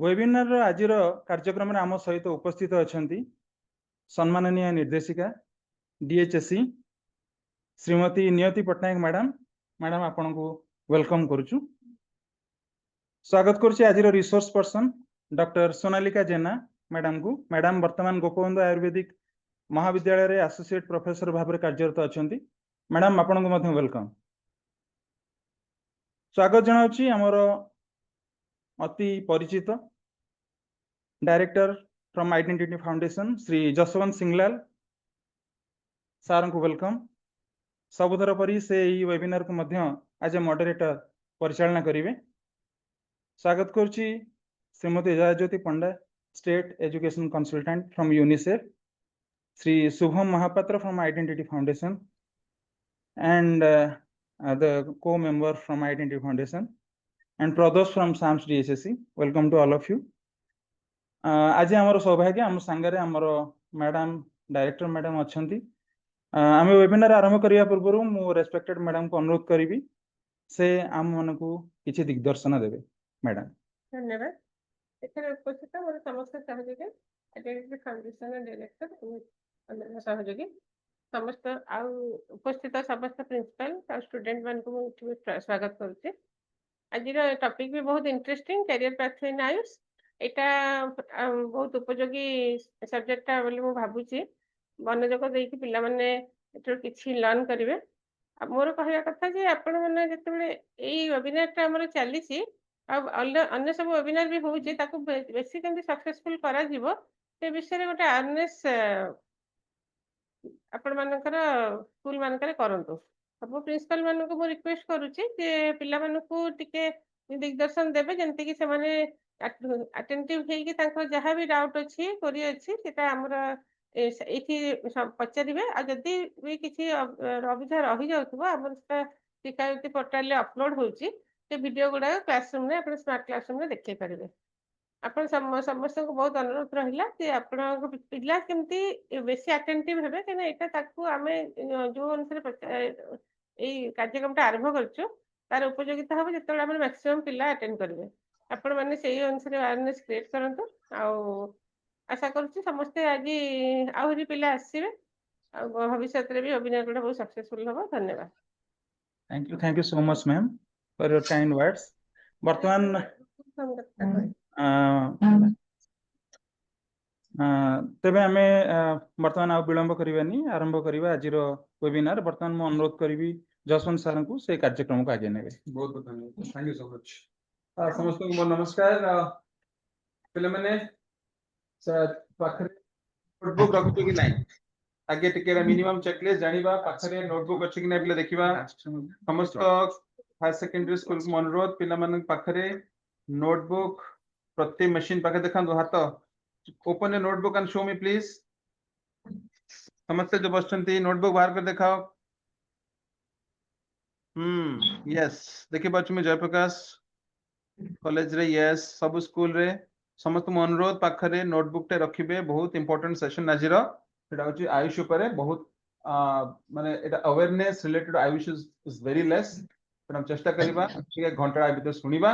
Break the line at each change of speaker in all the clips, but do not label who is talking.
Webinar आज कार्यक्रम आम सहित उपस्थित अच्छा सम्माननीय निर्देशिका डीएचएससी श्रीमती नियति पट्टनायक मैडम मैडम आपण को वेलकम करुचु। स्वागत करुच्ची आज resource person doctor Sonalika Jena madam को। मैडम वर्तमान गोपबंधु आयुर्वेदिक महाविद्यालय रे एसोसिएट प्रोफेसर भाव में कार्यरत अच्छा। मैडम आपण को वेलकम स्वागत जनाऊँगी आमर अति परिचित director from identity foundation Shri Jaswant Singlal sir को वेलकम। सबुथर परी से यही वेबिनार को मध्य आज मॉडरेटर परिचालना करेंगे। स्वागत करुच्ची Shrimati Jayajyoti Panda state education consultant from UNICEF, Shri Shubham Mahapatra from identity foundation and the co-member from Identity Foundation and Pradosh from SAMS DHSC. Welcome to all of you. आज आमर सौभाग्य आम सांगरे आमर मैडम डायरेक्टर मैडम अच्छी। आम वेबिनार आरंभ करने पूर्व मु रेस्पेक्टेड मैडम को अनुरोध करी से आम मन को किसी दिग्दर्शन देवे। मैडम
धन्यवाद। एथरे उपस्थित मोर समस्त सहयोगी आइडेंटिटी फाउंडेशन डायरेक्टर सहयोगी समस्त उपस्थित समस्त प्रिंसिपल और स्टूडेंट मान को स्वागत करुचे। आज टॉपिक भी बहुत interesting career pathway in Ayush. यहाँ बहुत उपयोगी सब्जेक्टा बोली मु भावुची मनोजग देकी पिला माने एथरो किछि लर्न करिवे। मोर कहया कथा जे आपण माने जेतेबेले एई वेबिनारटा हमर चलीसी अब अन्य सब वेबिनार भी होउची ताकू बेसी केंति सक्सेसफुल करा जीवो से विषय रे गोटे अवेयरनेस आपण मानकर स्कूल मानकर करंतु। सब प्रिंसिपल मान को मु रिक्वेस्ट करूची जे पिला मान को टिके दिग्दर्शन देबे जेंति कि से माने अटेंटिव हे कि तांको जहां भी डाउट अछि कोरी अछि सेटा हमर एथि पचारिबे आ जदी भी किछि अविधा रहि जाउतबो हमर शिकायत पोर्टल ले अपलोड होउची से वीडियो गुडा क्लासरूम में अपन स्मार्ट क्लासरूम में देखै परिबे। आपण समस्त को बहुत अनुरोध रहिला कि आपण पिला केमती बेसी अटेंटिव हेबे केना एटा ताकू आमे जो अनुसार ए कार्यक्रमटा आरंभ करछु तार उपयोगिता हो जतले हम मैक्सिमम पिला अटेंड करिवे। आपण माने सेही अनुसार अवेयरनेस क्रिएट करंतु। आशा करछु समस्त आज आहुरी पिला आसीबे आ भविष्य रे भी वेबिनार गुडा बहुत सक्सेसफुल होबो। धन्यवाद।
Thank you so much ma'am for your kind words. वर्तमान तेबे आमे वर्तमान आ विलंब करबानी आरंभ करबा आज वेबिनार। वर्तमान मु अनुरोध करबी जसवंत सर को से कार्यक्रम को आगे नेबे।
बहुत बहुत धन्यवाद। Thank you so much. समस्त को नमस्कार। पहले मैंने पाखरे नोटबुक रखु कि नहीं आगे टिके मिनिमम चेकलिस्ट जानिबा पाखरे नोटबुक अछि कि नै पले देखिबा। समस्त हाई सेकेंडरी स्कूल को अनुरोध पिला मन पाखरे नोटबुक प्रति मशीन पाखे देखा हाथ open A notebook and show me please. समस्त जो बसचंती नोटबुक बाहर कर दिखाओ। यस देखि पाछु मैं जयप्रकाश कॉलेज रे यस सब स्कूल रे समस्त को अनुरोध पाखरे नोटबुक टे रखिबे। बहुत इंपोर्टेंट सेशन आज सेटा होची आयुष ऊपर बहुत माने एटा awareness related Ayush is very less हम चेष्टा करिबा ठीक घंटा भीतर सुनिबा।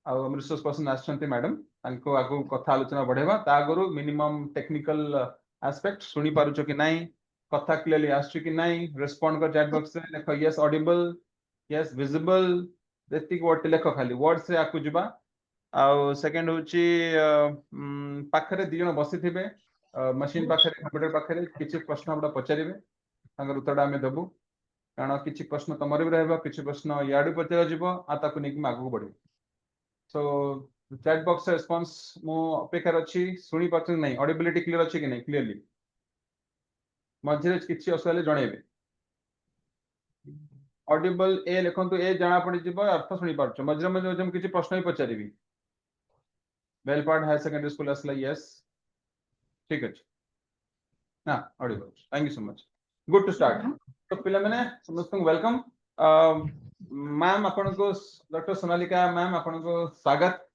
हम रिसोर्स पर्सन आछंती मैडम तांको आगु कथा आलोचना बढ़ेबा ता आगु मिनिमम टेक्निकल एस्पेक्ट सुनी पारुचो कि नहीं कथा क्लियरली आछो कि नहीं रिस्पोंड कर चैट बॉक्स रे लिखो यस ऑडिबल यस विजिबल देतिक वर्ड लिखो खाली वर्ड से आकु जिबा। आ सेकंड होची पाखरे दी जण बसिथिबे मशीन पाखरे कंप्यूटर पाखरे किछि प्रश्न बडा पचारिबे तांकर उत्तर आमे देबु कारण किछि प्रश्न तमरे भी रहबा किछि प्रश्न याडू पचार जिवो आ ताकु निक आगु बढ़े। सो चैट बॉक्स रेस्पॉन्स मो अपेक्षा अछि सुनी पाछ नहीं ऑडिबिलिटी क्लियर अछि कि नहीं क्लियरली मझे किछि असले जणेबे। ऑडिबल ए लिखंतु ए जाना पड़ी जिवो अर्थ सुनी पाछ मझे मझे जम किछि प्रश्न ही पचारिबी। वेलपार्ड हाई सेकेंडरी स्कूल असला यस ठीक अछि ना audible. Thank you so much good to start. तो पिला माने समस्त को वेलकम। मैम आपण को डॉक्टर सोनालिका मैम आपण को स्वागत।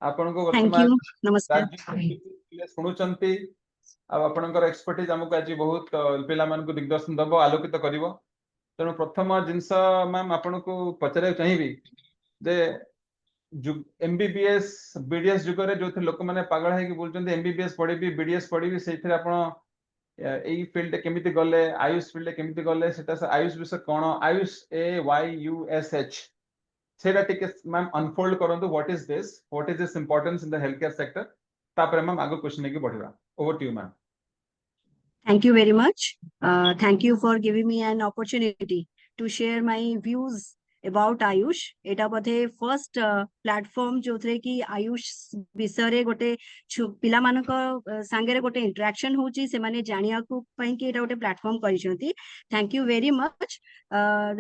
आपण को वर्तमान नमस्कार सुनुचंती आपणकर एक्सपर्टीज हमको आज बहुत पिला मान को दिग्दर्शन दबो आलोकित करिवो। तेणु प्रथम जिनस मैम आपण को पचारे चाहिबी जे MBBS BDS जुगरे जो थे लोक माने पागल है कि बोलचंदी MBBS पढ़ी BDS पढ़ी सेथिरे आपण एई फील्ड केमिति गले आयुष फील्ड केमिति गले सेटा से आयुष विषय कोन आयुष AYUSH सेटा टिके मैम अनफोल्ड करंतु what is this importance in the health care sector तापर मैम आगो क्वेश्चन के बढ़िबा over to you ma'am
Thank you very much. Thank you for giving me an opportunity to share my views about Ayush. Etah Bodhe first platform जो थे कि आयुष विषय रे गोटे पिला मानक सांगे रे गोटे interaction होची से माने जानिया को पई कि एटा गोटे platform करिसंती. Thank you very much.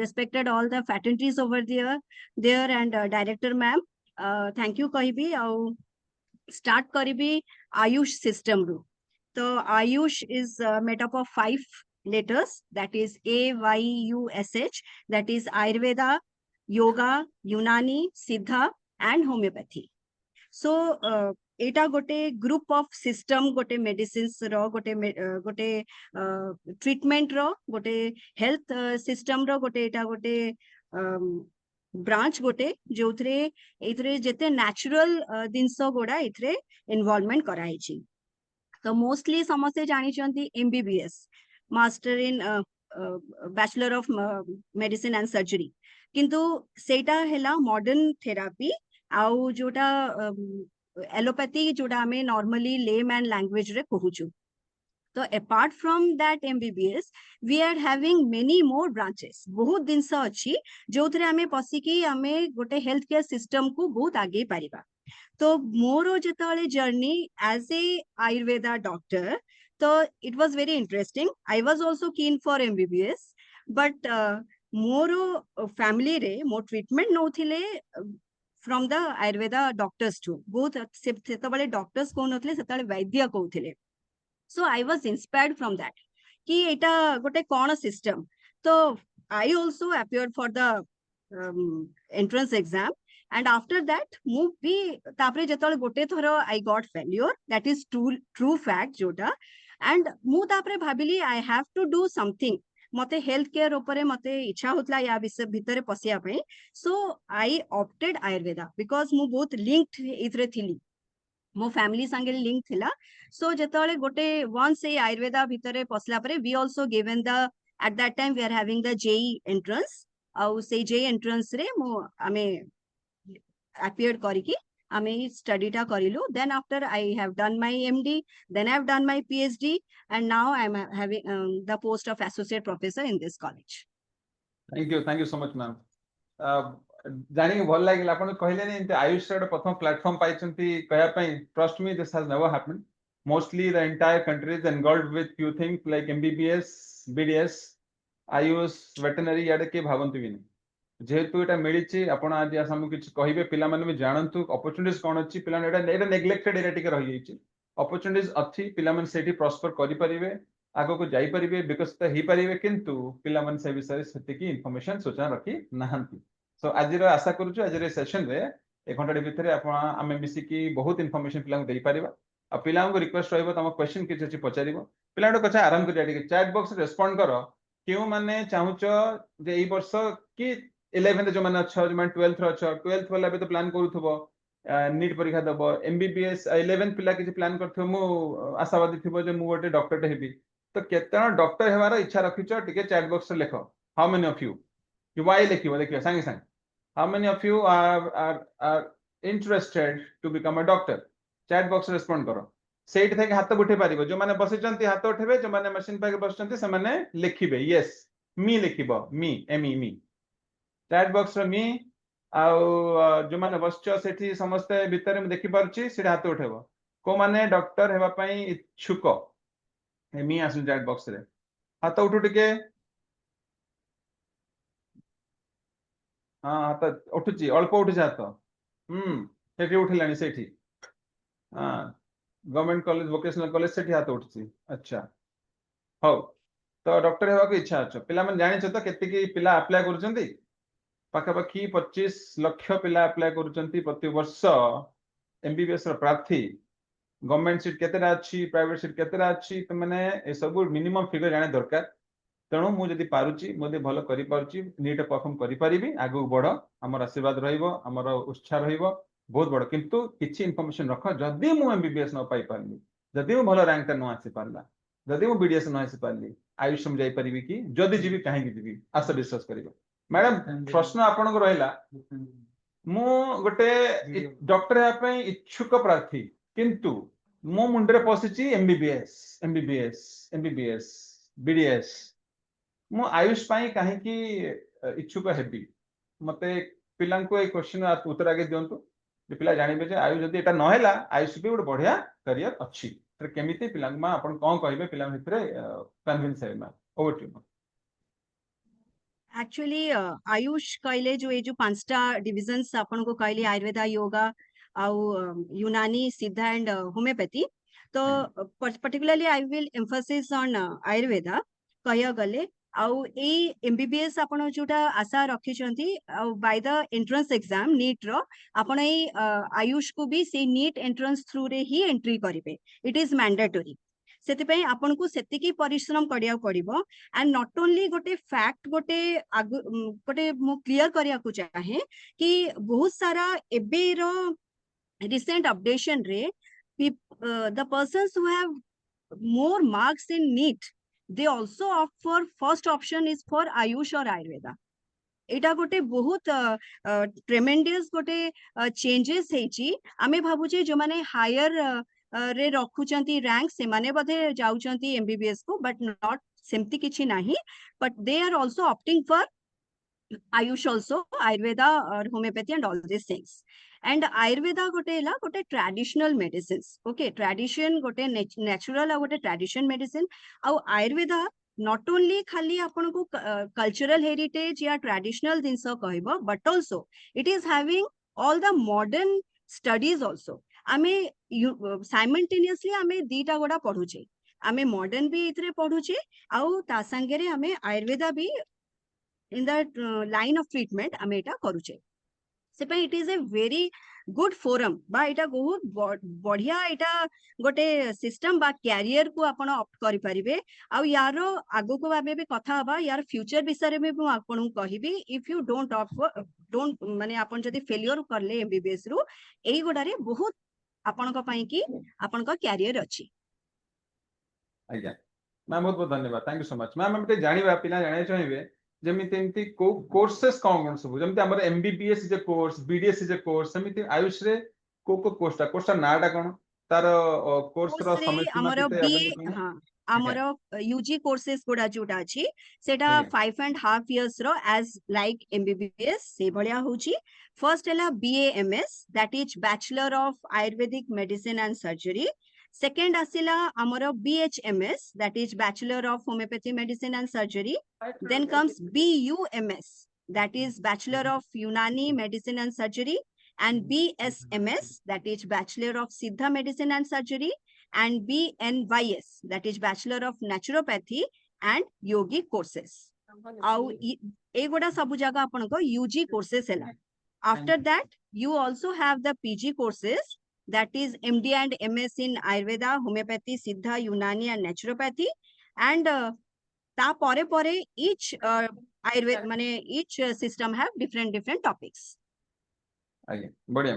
Respected all the faculties over there and director ma'am. Thank you कहिबी और start करिबी आयुष system रू. So Ayush is made up of 5 letters, that is AYUSH, that is Ayurveda, Yoga, Unani, Siddha and Homeopathy. So eta gote group of system gote medicines ro gote treatment ro gote health system ro gote eta gote branch gote जोथरे एथरे जेते natural दिनसो गोडा एथरे involvement कराई छी. तो mostly समस्ते जानी चंती MBBS master in bachelor of medicine and surgery किंतु सेटा हेला मॉडर्न थेरापी आउ जोटा एलोपैथी जोटा हमें नॉर्मली लेमैन लैंग्वेज रे कहूचु. तो apart from that MBBS we are having many more branches बहुत दिन से अच्छी जो थरे हमें पसिकी हमें गोटे हेल्थ केयर सिस्टम को बहुत आगे पारिबा. तो मोर जेतले journey as a Ayurveda doctor तो it was very interesting. I was also keen for MBBS but मोर फैमिली रे मोर ट्रीटमेंट नोथिले फ्रॉम द आयुर्वेदा डॉक्टर्स टू बहुत सेतबले डॉक्टर्स को नथले सेतले वैद्य कहउथिले. So I was inspired from that कि एटा गोटे कोन सिस्टम. तो I also appeared for the entrance exam and after that mu bi tapre jetole gote thoro I got failure, that is true fact jota, and mu tapre bhabili I have to do something. मते health care ऊपर मते इच्छा होतला या विषय भितरे पसिया पई. सो आई ऑप्टेड आयुर्वेदा बिकॉज मु बहुत लिंक्ड इथरे थिली मो फैमिली संगे लिंक थिला. सो जेतले गोटे वंस ए आयुर्वेदा भितरे पसला परे we also given the at that time we are having the JEE entrance और से JEE एंट्रेंस रे मो हमें appeared करके हमें स्टडी टा करिलु. then after I have done my MD, then I have done my PhD and now I am having the post of associate professor in this college.
thank you so much ma'am. जानी के भल लागिला आपण कहले ने इंते आयुष रे प्रथम platform पाइचंती कहया पई. Trust me this has never happened. Mostly the entire country is angled with few things like MBBS BDS Ayush veterinary याडे के भावंती भी नहीं जेहेतु एटा मिलिछि आपण आज आसाम किछ कहिबे पिला माने भी जानंतु अपॉर्चुनिटीज कोन अछि पिला एटा नेग्लेक्टेड एरिया टिके रहि जाइछि. अपॉर्चुनिटीज अछि पिला माने सेठी प्रॉस्पर करि परिबे आगो को जाई परिबे विकसित ही परिबे किंतु पिला माने से विषय सेति की इंफॉर्मेशन सूचना रखी नाहंती. सो आज रो आशा करूछु आज रे सेशन रे एक घंटा भितरे आपण आमे मिसी की बहुत इंफॉर्मेशन पिला को देई परिबा. आ पिला को रिक्वेस्ट रहइबो तम क्वेश्चन किछ अछि पचारिबो. पिला कथा आरंभ करिया टिके चैट बॉक्स रेस्पोंड करो केउ माने चाहुचो जे एई वर्ष की 11th जो माने अच्छा जो माने 12th रो अच्छा 12th वाला भी तो प्लान करूथबो नीट परीक्षा दबो MBBS 11th पिला किछ प्लान करथबो मु आशावादी थिबो जे मु गोटे डॉक्टर हेबी. तो केतना डॉक्टर हेबार इच्छा रखिचो टिके चैट बॉक्स रे लेखो. हाउ मेनी ऑफ यू कि वाई लेखिबो देखियो संगे संग how many of you are interested to become a doctor. Chat box respond करो. सेट थे हाथ उठे पारिबो जो माने बसिचंती हाथ उठेबे जो माने मशीन पे बसचंती से माने लिखिबे यस मी लिखिबो मी एमी मी चैट बॉक्स रे मी आउ जो माने बसचो सेठी समस्त भितर में देखि परछि से हाथ उठेबो को माने डॉक्टर हेबा पई इच्छुक मी आसु चैट बॉक्स रे हाथ उठु टिके हां हाथ उठुची अल्प उठुची हाथ सेठी उठिलानी सेठी हां गवर्नमेंट कॉलेज वोकेशनल कॉलेज सेठी हाथ उठुची. अच्छा हो तो डॉक्टर हेबा को इच्छा अछि पिला मन जानि छ तो केते की पिला अप्लाई करूचंती पाखापाखी 25 लाख पिला अप्लाई करूचंती प्रति वर्ष MBBS रो प्रार्थी. गवर्नमेंट सीट केतेरा अछि प्राइवेट सीट केतेरा अछि त माने ए सब मिनिमम फिगर जाने दरकार. तेणु मु जदि पारुची मोदे भलो करि पारुची नीट परफॉर्म करि परिबी आगु बढ़ हमर आशीर्वाद रहिबो हमर उत्साह रहिबो बहुत बड़ किंतु किछि इनफॉरमेशन रख जदि मु एमबीबीएस न पाई पारली जदि मु भलो रैंक न आसी पारला जदि मु बीडीएस न आसी पारली आयुष में जाई परिबी कि जदि जीवी काहे कि जीवी आशा विश्वास करिबो मैडम प्रश्न आपन को रहला मु गोटे डॉक्टर या पे इच्छुक प्रार्थी किंतु मो मुंडरे पसिची एमबीबीएस एमबीबीएस एमबीबीएस बीडीएस मु आयुष पाई काहे कि इच्छुक हेबी मते पिलां को ए क्वेश्चन उत्तर आगे दियंतु जे पिला जानिबे जे आयुष जदि एटा न हैला आयुष भी गोटे बढ़िया करियर अछि तर केमिति पिलां मा आपण कोन कहिबे पिलां भितरे कन्विंस है मा over to you
actually Ayush कहले जो ये जो 5टा डिविजन्स अपन को कहले आयुर्वेदा योगा आउ यूनानी सिद्धा एंड होम्योपैथी तो particularly I will emphasis on Ayurveda कहया गले आउ ए एमबीबीएस आपण जोटा आशा रखिछंती by the entrance exam NEET रो आपण ए आयुष को भी से नीट एंट्रेंस थ्रू रे ही एंट्री करिवे इट इज मैंडेटरी सेतिपई आपण को सेतिकी परिश्रम करिया पड़िबो एंड नॉट ओनली गोटे फैक्ट गोटे मु क्लियर करिया को चाहे कि बहुत सारा एबे रो रिसेंट अपडेशन रे the persons who have more marks in NEET they also opt for first option is for Ayush or Ayurveda एटा गोटे बहुत ट्रेमेंडियस गोटे चेंजेस हेची आमे भाबुचे जो माने हायर रे रखुचंती रैंक से माने बधे जाउचंती एमबीबीएस को बट नॉट सेमती किछि नाही but they are also opting for Ayush also Ayurveda or homeopathy and all these things and Ayurveda gote la gote traditional medicines okay tradition gote natural gote tradition medicine au Ayurveda not only khali apan ko cultural heritage ya traditional dinso kahibo but also it is having all the modern studies also ame simultaneously ame dita goda पढुचे ame modern भी इतरे पढुचे au ता संगेरे ame Ayurveda भी in that line of treatment आमे एटा करूचे से पे it is a very good forum बा एटा बहुत बढ़िया एटा गोटे सिस्टम बा कैरियर को आपण ऑप्ट करि परिबे आ यारो आगो को भाबे भी कथा हबा यार फ्यूचर विषय में भी आपण कहिबी if you don't opt don't माने आपण जदी फेलियर करले एमबीबीएस रु एई गोडारे बहुत आपण को पई की आपण को कैरियर अछि
आज्ञा मैम बहुत बहुत धन्यवाद thank you so much ma'am हम ते जानिबा पिला जाने चाहिबे जेमिति एमति को कोर्सेस कोन सब जेमिति हमर MBBS is a course BDS is a course सेमिति आयुष रे को कोर्सटा नाटा कोन तार कोर्स रो समय सीमा
हमर
केते
बी हां हमर यूजी कोर्सेस गोडा जोटा अछि सेटा 5.5 इयर्स रो एज लाइक एमबीबीएस से भलिया होची फर्स्ट एला BAMS that is bachelor of Ayurvedic medicine and surgery second आसिला हमर BHMS that is Bachelor of Homeopathy Medicine and Surgery then comes BUMS that is Bachelor of Unani Medicine and Surgery and BSMS that is Bachelor of Siddha Medicine and Surgery and BNYS that is Bachelor of Naturopathy and Yogi courses आउ ए गोडा सब जगह आपन को UG courses हैला after that you also have the PG courses that is MD and MS in Ayurveda, Homeopathy, Siddha, Unani and Naturopathy and ta pore pore each Ayurveda mane each system have different topics.
आगे बढ़िया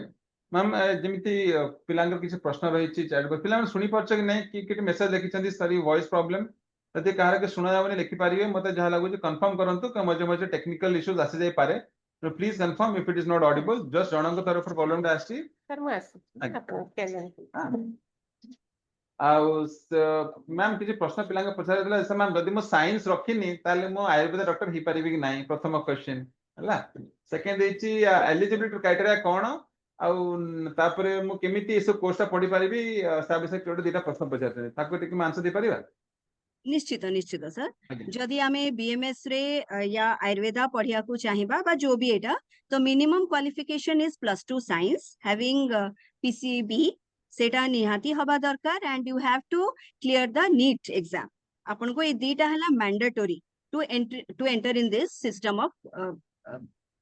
ma'am जेमिति पिलांगर किछ प्रश्न रहिछि chat को पिलान सुनि परछ कि नै कि मेसेज लिखि छथि सरी वॉइस प्रॉब्लम यदि कार के सुना जाबने लिखि पारिबे मते जहा लागु कंफर्म करंतु कि मजे मजे टेक्निकल इश्यूज आसी जाय पारे so please confirm if it is not audible just जनक तरफ प्रॉब्लम टा आछि
सर मु आसी आपन के जानि
मैम किसी प्रश्न पिला पचार दिला मैम जदि मो साइंस रखिनी ताले मो आयुर्वेद डॉक्टर ही परिबी कि नाही प्रथम क्वेश्चन हला सेकंड इची एलिजिबिलिटी क्राइटेरिया कोन आउ तापरे मो केमिति एसो कोर्सटा पढी परिबी सा विषय केडो दिटा प्रश्न पचार ताको टिक आंसर दे परिबा
निश्चित निश्चित सर जदि आमे बीएमएस रे या आयुर्वेदा पढ़िया को चाहिबा बा जो भी एटा तो minimum qualification is +2 science having PCB सेटा निहाती हबा दरकार and you have to clear the NEET exam आपन को ए दीटा हला mandatory to enter in this system of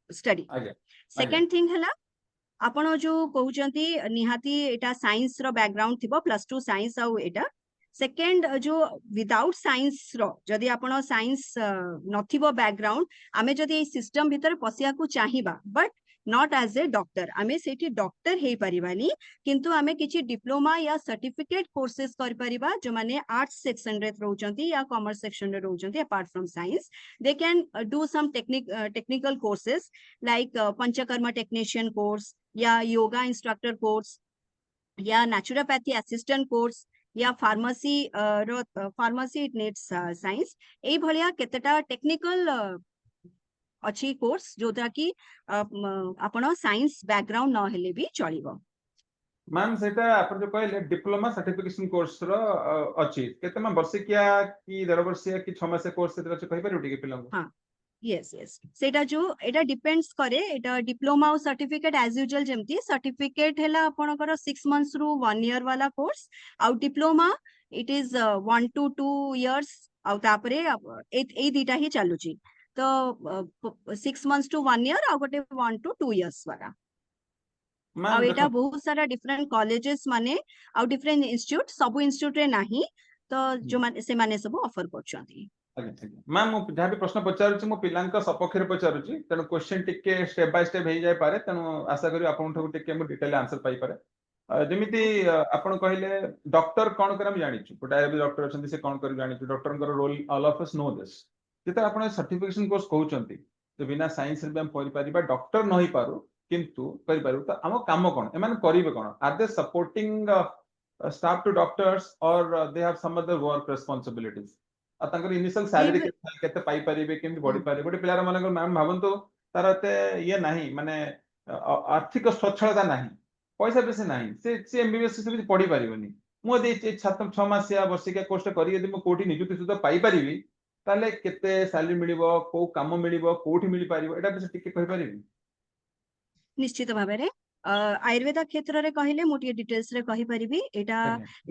study second thing हला आपन जो कहउचंती निहाती एटा साइंस रो बैकग्राउंड थिबो +2 साइंस आउ एटा सेकेंड जो विदाउट साइंस रो जदि आपण साइंस नथिबो बैकग्राउंड आमे जदि ए सिस्टम भीतर पसिया को चाहिबा but not as a doctor आमे सेठी डॉक्टर हे परिबानी किंतु आमे किछि डिप्लोमा या सर्टिफिकेट कोर्सेस कर परिबा जो माने आर्ट्स सेक्शन रे रहउचंती या कॉमर्स सेक्शन रे रहउचंती apart from science they can do some technical courses like panchakarma technician course या योगा इंस्ट्रक्टर कोर्स या नेचुरोपैथी असिस्टेंट कोर्स या pharmacy pharmacy it needs science एई भलिया केतेटा टेक्निकल अच्छी कोर्स जोटा कि आपण साइंस बैकग्राउंड न हेले भी चलिबो
मैम सेटा आपण जो कहले डिप्लोमा सर्टिफिकेशन कोर्स रो अछि केते में वर्षिकिया की 1.5 वर्षिया की 6 मास कोर्स सेटा अछि कहि परिबो टिके पिलंग
हां यस यस सेटा जो एटा डिपेंड्स करे एटा डिप्लोमा और सर्टिफिकेट एज यूजुअल जेमती सर्टिफिकेट हैला आपनकर 6 मंथ्स रु 1 ईयर वाला कोर्स आउ diploma it is 1 to 2 years आउ तापरे ए दीटा ही चालुची तो 6 months to 1 year आउ गोटे 1 to 2 years वाला
मैम
आउ एटा
देखो
बहुत सारा डिफरेंट कॉलेजेस माने आउ डिफरेंट इंस्टीट्यूट सब इंस्टीट्यूट रे नाही तो जो माने से माने सब ऑफर करछंती
मैम मु जहाँ भी प्रश्न पचारुची मो पिलांक सपक्ष रे पचारुची तेनु क्वेश्चन टिके स्टेप बाय स्टेप हे जाय पारे तेनु आशा करी आपन ठो टिके मु डिटेल आंसर पाई पारे जेमिति आपण कहले डॉक्टर कोन करम जानिछु गोटा भी डॉक्टर अछंती से कोन कर जानिछु डॉक्टर कर role all of us know this जेता आपण सर्टिफिकेशन कोर्स कहउचंती तो बिना साइंस रे भी हम पढ़ि परिबा डॉक्टर नहि पारु किंतु करि पारु तो हम काम कोन एमान करिवे कोन are they supporting staff to doctors और they have some other work responsibilities तांकर इनिशियल सैलरी केते पाई परिबे केमि बॉडी पारे गोटे पिलार मानकर मैम भावंतु तार ते ये नाही माने आर्थिक स्वच्छलता नाही पैसा बेसी नाही से एमबीबीएस से भी पढ़ी परिबनी मो दे छात्र 6 मास या वर्ष के कोर्स करी यदि मो कोठी निजुति सुद्धा पाई परिबी ताले केते सैलरी मिलिबो को काम मिलिबो कोठी मिलि परिबो एटा बेसी टिके कहि परिबी
निश्चित भाबरे आयुर्वेद क्षेत्र रे कहिले मोटी डिटेल्स रे कहि परिबी एटा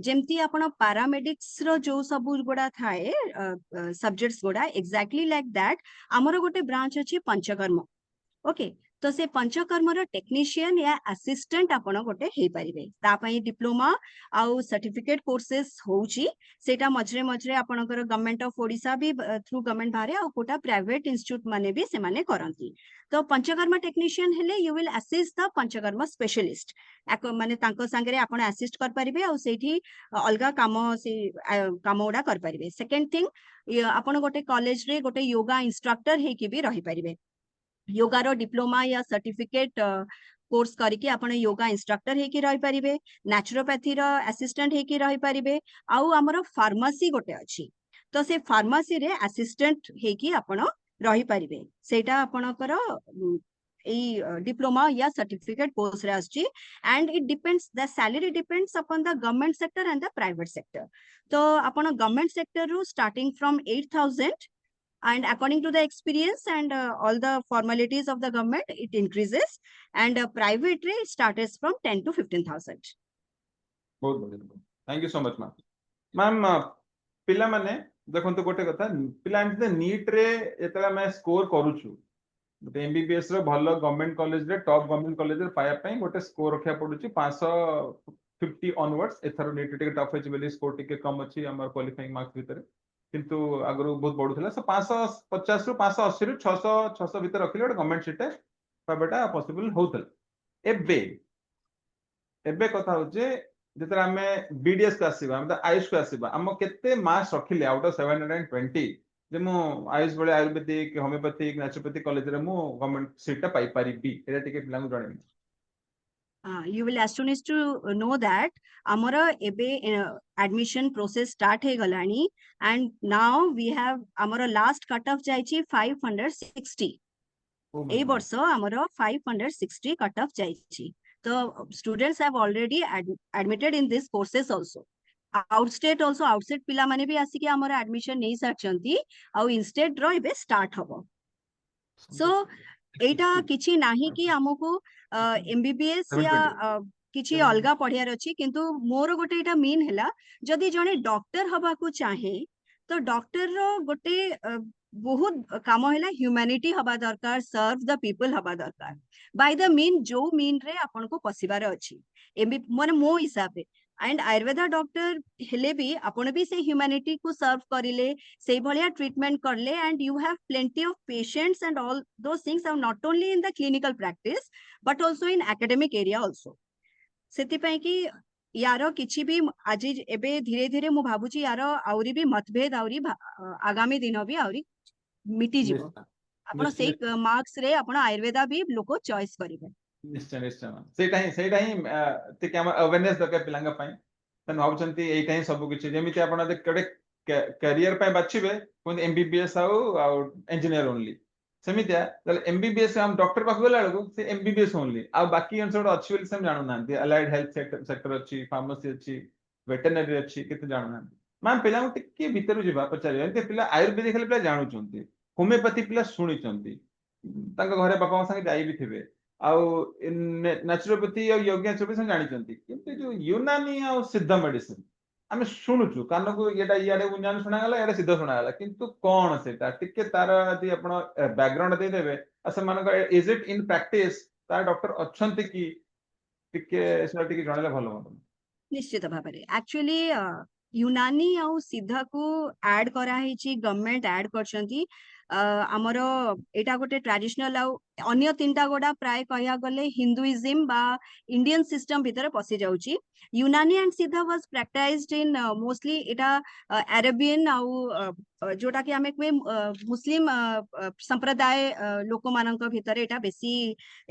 जेमती आपण पैरामेडिक्स रो जो सब गुडा थाए सब्जेक्ट्स गुडा एक्जेक्टली लाइक दैट हमर गोटे ब्रांच अछि पंचकर्म ओके तो से पंचकर्म रो टेक्नीशियन या असिस्टेंट आपण गोटे हे परिबे ता पई डिप्लोमा आउ सर्टिफिकेट कोर्सेस होउची सेटा मजरे मजरे आपणकर गवर्नमेंट ऑफ ओडिसा भी थ्रू गवर्नमेंट बारे आ कोटा प्राइवेट इंस्टीट्यूट माने भी से माने करंती तो पंचकर्म टेक्नीशियन हेले you will assist the panchakarma specialist माने तांको संगे आपण असिस्ट कर परिबे आ सेठी अलगा काम से काम उडा कर परिबे सेकंड थिंग आपण गोटे कॉलेज रे गोटे योगा इंस्ट्रक्टर हे की भी रही परिबे योगा रो डिप्लोमा या सर्टिफिकेट कोर्स करके आपण योगा इंस्ट्रक्टर हे की रही परिबे नेचुरोपैथी रो असिस्टेंट हे की रही परिबे आउ हमर फार्मेसी गोटे अछि तो से फार्मेसी रे असिस्टेंट हे की आपण रही परिबे सेटा आपणकर डिप्लोमा या सर्टिफिकेट कोर्स रे आछि and it depends the salary depends upon the government sector and the private sector तो आपण गवर्नमेंट सेक्टर रो starting from 8000 and according to the experience and all the formalities of the government it increases and private rate starts from 10 to 15,000
बहुत बढ़िया thank you so much ma'am पिला माने देखंतु गोटे कथा पिला एमते नीट रे एतला मैं स्कोर करूछु गोटे एमबीबीएस रो भलो गवर्नमेंट कॉलेज रे टॉप गवर्नमेंट कॉलेज रे पाया पई गोटे स्कोर रखिया पडुची 550 ऑनवर्ड्स एथरो नीट टिके टफ अछि बेली स्कोर टिके कम अछि हमर क्वालिफाइंग मार्क्स भीतर किंतु आगरो बहुत बड़ थिला सो 550 रु 580 रु 600 600 भीतर रखिले गवर्नमेंट सीट पाबेटा पॉसिबल होतल एबे कथा होचे जेतरा हमें बीडीएस को आसीबा हम आयुष को आसीबा हम केते मार्क्स रखिले आउट ऑफ 720 जे मो आयुष बळे आयुर्वेदिक होमियोपैथिक नेचुरोपैथिक कॉलेज रे मो गवर्नमेंट सीट पाई पारिबी एटा टिके पिलांग जणे
you will astonish to know that amara ebe admission process start he galani and now we have amara last cut off jaichi 560 ei borso amara 560 cut off jaichi so students have already admitted in this courses also outstate also outside pila mane bi asiki amara admission nei sarchanti au instate ro ebe start hobo so एटा किछि नाही कि हमको MBBS या किछि अलगा पढ़ियार अछि किंतु मोर गोटे एटा मीन हैला जदि जने डॉक्टर हबा को चाहे तो डॉक्टर रो गोटे बहुत काम हैला ह्यूमैनिटी हबा दरकार सर्व द पीपल हबा दरकार बाय द मीन जो मीन रे आपन को पसिबार अछि एमबी माने मो हिसाब रे एंड आयुर्वेदा डॉक्टर हेले भी आपण भी से ह्यूमैनिटी को सर्व करिले से भलिया ट्रीटमेंट करले and you have plenty of patients and all those things are not only in the clinical practice but also in academic area also सेति पई कि यार किछि भी आज एबे धीरे धीरे मु भाबुची यार आउरी भी मतभेद आउरी आगामी दिन भी आउरी मिटी जीवो
निश्चय
आपण
निश्चय
से मार्क्स रे आपण आयुर्वेदा भी लोक चॉइस करिवे
निश्चय निश्चय ସେଇଟା ହିଁ ଟିକେ ଆମ awareness ଦରକାର ପିଲାଙ୍କ ପାଇଁ ତେଣୁ ଭାବୁଛନ୍ତି ଏଇଟା ହିଁ ସବୁ କିଛି ଯେମିତି ଆପଣ ଗୋଟେ କ୍ୟାରିୟର ପାଇଁ ବାଛିବେ କୁହନ୍ତି MBBS ଆଉ ଇଞ୍ଜିନିୟର ଓନ୍ଲି ସେମିତିଆ ତାହେଲେ MBBS ଆମ ଡକ୍ଟର ପାଖକୁ ଗଲା ବେଳକୁ ସେ MBBS ଓନ୍ଲି ଆଉ ବାକି ଜିନିଷ ଗୋଟେ ଅଛି ବୋଲି ସେମାନେ ଜାଣୁନାହାନ୍ତି ଆଲାଇଡ ହେଲ୍ଥ ସେକ୍ଟର ଅଛି ଫାର୍ମାସି ଅଛି ଭେଟେନାରୀ ଅଛି କେତେ ଜାଣୁନାହାନ୍ତି ମ୍ୟାମ୍ ପିଲାଙ୍କୁ ଟିକେ ଭିତରୁ ଯିବା ପଚାରିବା ଏମିତି ପିଲା ଆୟୁର୍ବେଦିକ ହେଲେ ପିଲା ଜାଣୁଛନ୍ତି ହୋମିଓପାଥି ପିଲା ଶୁଣିଛନ୍ତି ତାଙ୍କ ଘରେ ବାପାଙ୍କ ସାଙ୍ଗେ ଯାଇ ବି ଥିବେ ଆଉ ନ୍ୟାଚୁରୋପାଥି ଆଉ ୟୋଗା ସବୁ ଜାଣିଛନ୍ତି କିନ୍ତୁ ଯୋଉ ୟୁନାନି ଆଉ ସିଦ୍ଧ ମେଡିସିନ ଆମେ ଶୁଣୁଛୁ କାନକୁ ଏଇଟା ଇଆଡେ ୟୁନାନି ଶୁଣାଗଲା ଇଆଡେ ସିଦ୍ଧ ଶୁଣାଗଲା କିନ୍ତୁ କଣ ସେଇଟା ଟିକେ ତାର ଯଦି ଆପଣ ବ୍ୟାକଗ୍ରାଉଣ୍ଡ ଦେଇଦେବେ ଆଉ ସେମାନଙ୍କ ଇଜ ଇଟ୍ ଇନ୍ ପ୍ରାକ୍ଟିସ ତାର ଡକ୍ଟର ଅଛନ୍ତି କି ଟିକେ ସେଟା ଟିକେ ଜଣେଇଲେ ଭଲ ହୁଅନ୍ତା
निश्चित भाव में एक्चुअली यूनानी आउ सिद्धा को ऐड करा हिची गवर्नमेंट ऐड करछंती हमर एटा गोटे ट्रेडिशनल आउ अन्य तीनटा गोडा प्राय कहया गले हिंदुइज्म बा इंडियन सिस्टम भीतर पसि जाउची यूनानी एंड सिद्धा was practised in mostly Etah Arabian आउ जोटा कि हमें कोई मुस्लिम संप्रदाय लोक मानक भीतर एटा बेसी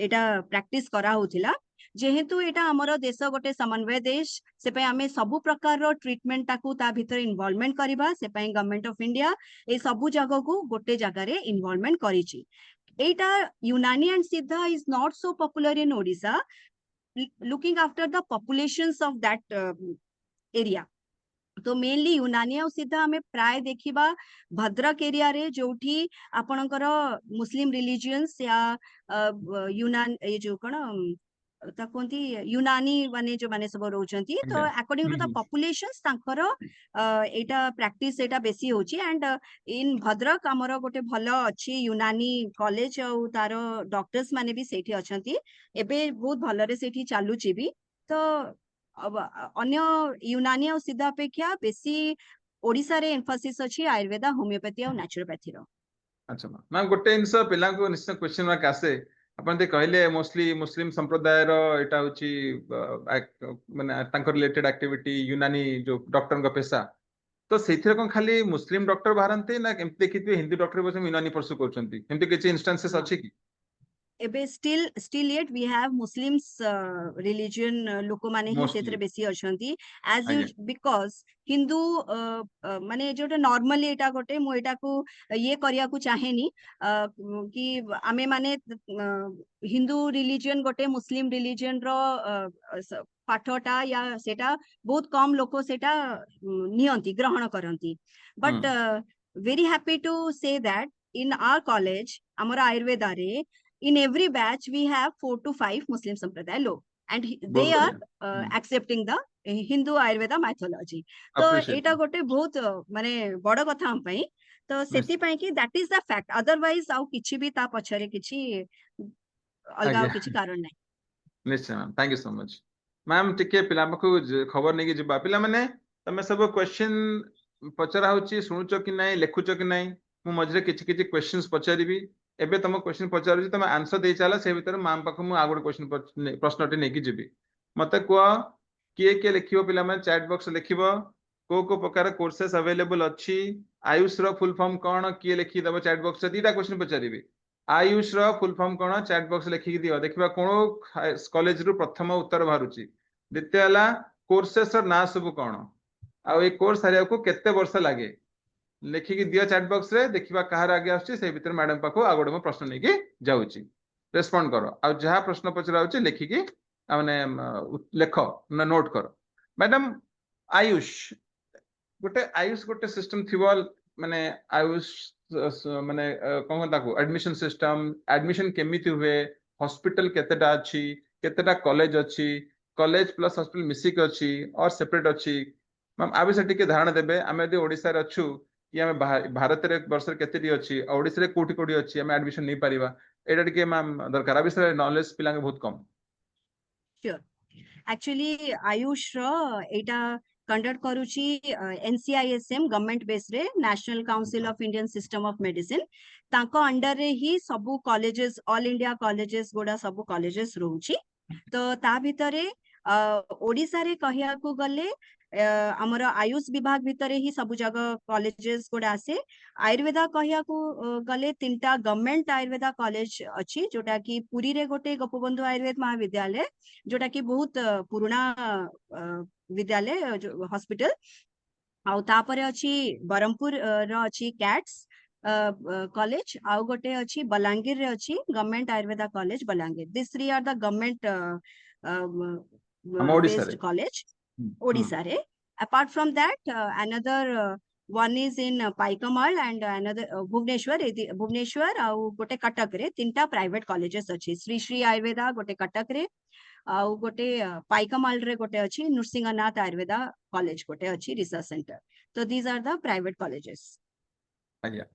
एटा प्रैक्टिस करा होथिला जेहेतु एटा हमर देश गोटे समन्वय देश से पे हमें सबु प्रकार रो ट्रीटमेंट ताकू ता भीतर इन्वॉल्वमेंट करिबा से पे गवर्नमेंट ऑफ इंडिया ए सबु जगह को गोटे जगह रे इन्वॉल्वमेंट करिछि एटा यूनानी एंड सिद्धा is not so popular in Odisha looking after the populations of that area तो मेनली यूनानी और सिद्धा हमें प्राय देखिबा भद्रक एरिया रे जोठी आपणकर मुस्लिम रिलीजियंस या यूनान ये जो कोन कहती यूनानी माने जो माने सब रोचंती तो अकॉर्डिंग टू द पॉपुलेशंस तांकर एटा प्रैक्टिस एटा बेसी होची एंड इन भद्रक हमर गोटे भलो अछि यूनानी कॉलेज और तार डॉक्टर्स माने भी सेठी अछंती एबे बहुत भलो रे सेठी चालुची भी तो अन्य यूनानी और सिद्धा अपेक्षा बेसी ओडिसा रे एम्फसिस अछि आयुर्वेदा होमियोपैथी और नेचुरोपैथी रो
अच्छा मैम गोटे जिनस पिला निश्चय क्वेश्चन मार्क आसे अपन ते कहले मोस्टली मुस्लिम संप्रदाय रो एटा होची माने तांकर रिलेटेड एक्टिविटी यूनानी जो डॉक्टर का पेशा तो सेथिरे कोन खाली मुस्लिम डॉक्टर बाहरंते ना केमते देखितबे हिंदी डॉक्टर बस यूनानी परसु करचंती केमते किछि इंस्टेंसेस अछि कि
एबे still yet we have Muslims religion लोक माने ही सेतरे बेसी अछंती as you because हिंदू माने जोटा नॉर्मली एटा गोटे मो एटा को ये करिया को चाहेनी कि आमे माने हिंदू रिलीजन गोटे मुस्लिम रिलीजन रो पाठटा या सेटा बहुत कम लोक सेटा नियंती ग्रहण करंती but very happy to say that in our college हमर आयुर्वेदा रे in every batch we have 4 to 5 Muslim sampradaya log and they are accepting the Hindu Ayurveda mythology तो एटा गोटे बहुत माने बड़ कथा हम पई तो सेति पई कि that is the fact otherwise आउ किछि भी ता पछरे किछि अलगा किछि कारण नै
निश्चय ma'am thank you so much ma'am टिके पिला को खबर नै कि जिबा पिला माने तमे सब क्वेश्चन पचरा होची सुनुचो कि नै लेखुचो कि नै मु मजरे किछि किछि क्वेश्चंस पचारिबी एबे तुम क्वेश्चन पचारू तुम आंसर दे चला से भीतर मैम पाख मु आ गोटे क्वेश्चन प्रश्नटे नेकी जीबी मते को किए के लिखिबो पिला में चैट बॉक्स लिखिबो को प्रकार कोर्सेस अवेलेबल अछि आयुष रो फुल फॉर्म कोन किए लिखि दबो चैट बॉक्स से दीटा क्वेश्चन पचारिबी आयुष रो फुल फॉर्म कोन चैट बॉक्स लिखि दियो देखिबा कोन कॉलेज रो प्रथम उत्तर बाहरुची द्वितीय हला कोर्सेस रो ना सब कोन आ ए कोर्स हरिया को केते वर्ष लागे लिखिकी दियो चैट बॉक्स रे देखिबा कहार आगे आछी से भीतर मैडम पाखो आ गोटे प्रश्न नै कि जाउची रेस्पोंड करो आ जहा प्रश्न पचराउची लिखिकी माने लेखो ना नोट करो मैडम आयुष गोटे सिस्टम थिबो माने आयुष माने कोन ताको एडमिशन सिस्टम एडमिशन केमिति हुए हॉस्पिटल केतेटा अछि केतेटा कॉलेज अछि कॉलेज प्लस हॉस्पिटल मिसिक अछि और सेपरेट अछि मैम आ विषय टिके धारणा देबे आमे यदि ओडिसा रे अछु कि आमे भारत रे वर्ष केतेटी अछि ओडिसा रे कोठी कोठी अछि आमे एडमिशन नै परिबा एटा टिके मैम दरकार आ विषय नॉलेज पिला के बहुत कम
श्योर एक्चुअली आयुष रो एटा कंडक्ट करूची NCISM गवर्नमेंट बेस रे national council of Indian system of medicine तांको अंडर रे ही सबु कॉलेजेस ऑल इंडिया कॉलेजेस गोडा सबु कॉलेजेस रहउची तो ता भितरे ओडिसा रे कहिया को गले हमर आयुष विभाग भितरे ही सब जगह कॉलेजेस गुड़ा आसे आयुर्वेदा कहिया को गले तीनटा गवर्नमेंट आयुर्वेदा कॉलेज अछि जोटा कि पुरी रे गोटे गोपबंधु आयुर्वेद महाविद्यालय जोटा कि बहुत पुराना विद्यालय हॉस्पिटल आउ तापरे अछि बरमपुर रो अछि कैट्स कॉलेज आउ गोटे अछि बलांगीर रे अछि government Ayurveda college Balangir this three are the government
हम ओडिसा
based
रे
college
hmm,
Odisha re. Apart from that, another one is in Paikamal and another Bhubaneswar. Bhubaneswar ଆଉ ଗୋଟେ କଟକ ରେ ତିନିଟା private colleges ଅଛି ଶ୍ରୀ ଶ୍ରୀ ଆୟୁର୍ବେଦା ଗୋଟେ କଟକ ରେ ଆଉ ଗୋଟେ ପାଇକମାଲ ରେ ଗୋଟେ ଅଛି ନୃସିଂହନାଥ ଆୟୁର୍ବେଦା college ଗୋଟେ ଅଛି research center. So these are the private colleges.
ଆଜ୍ଞା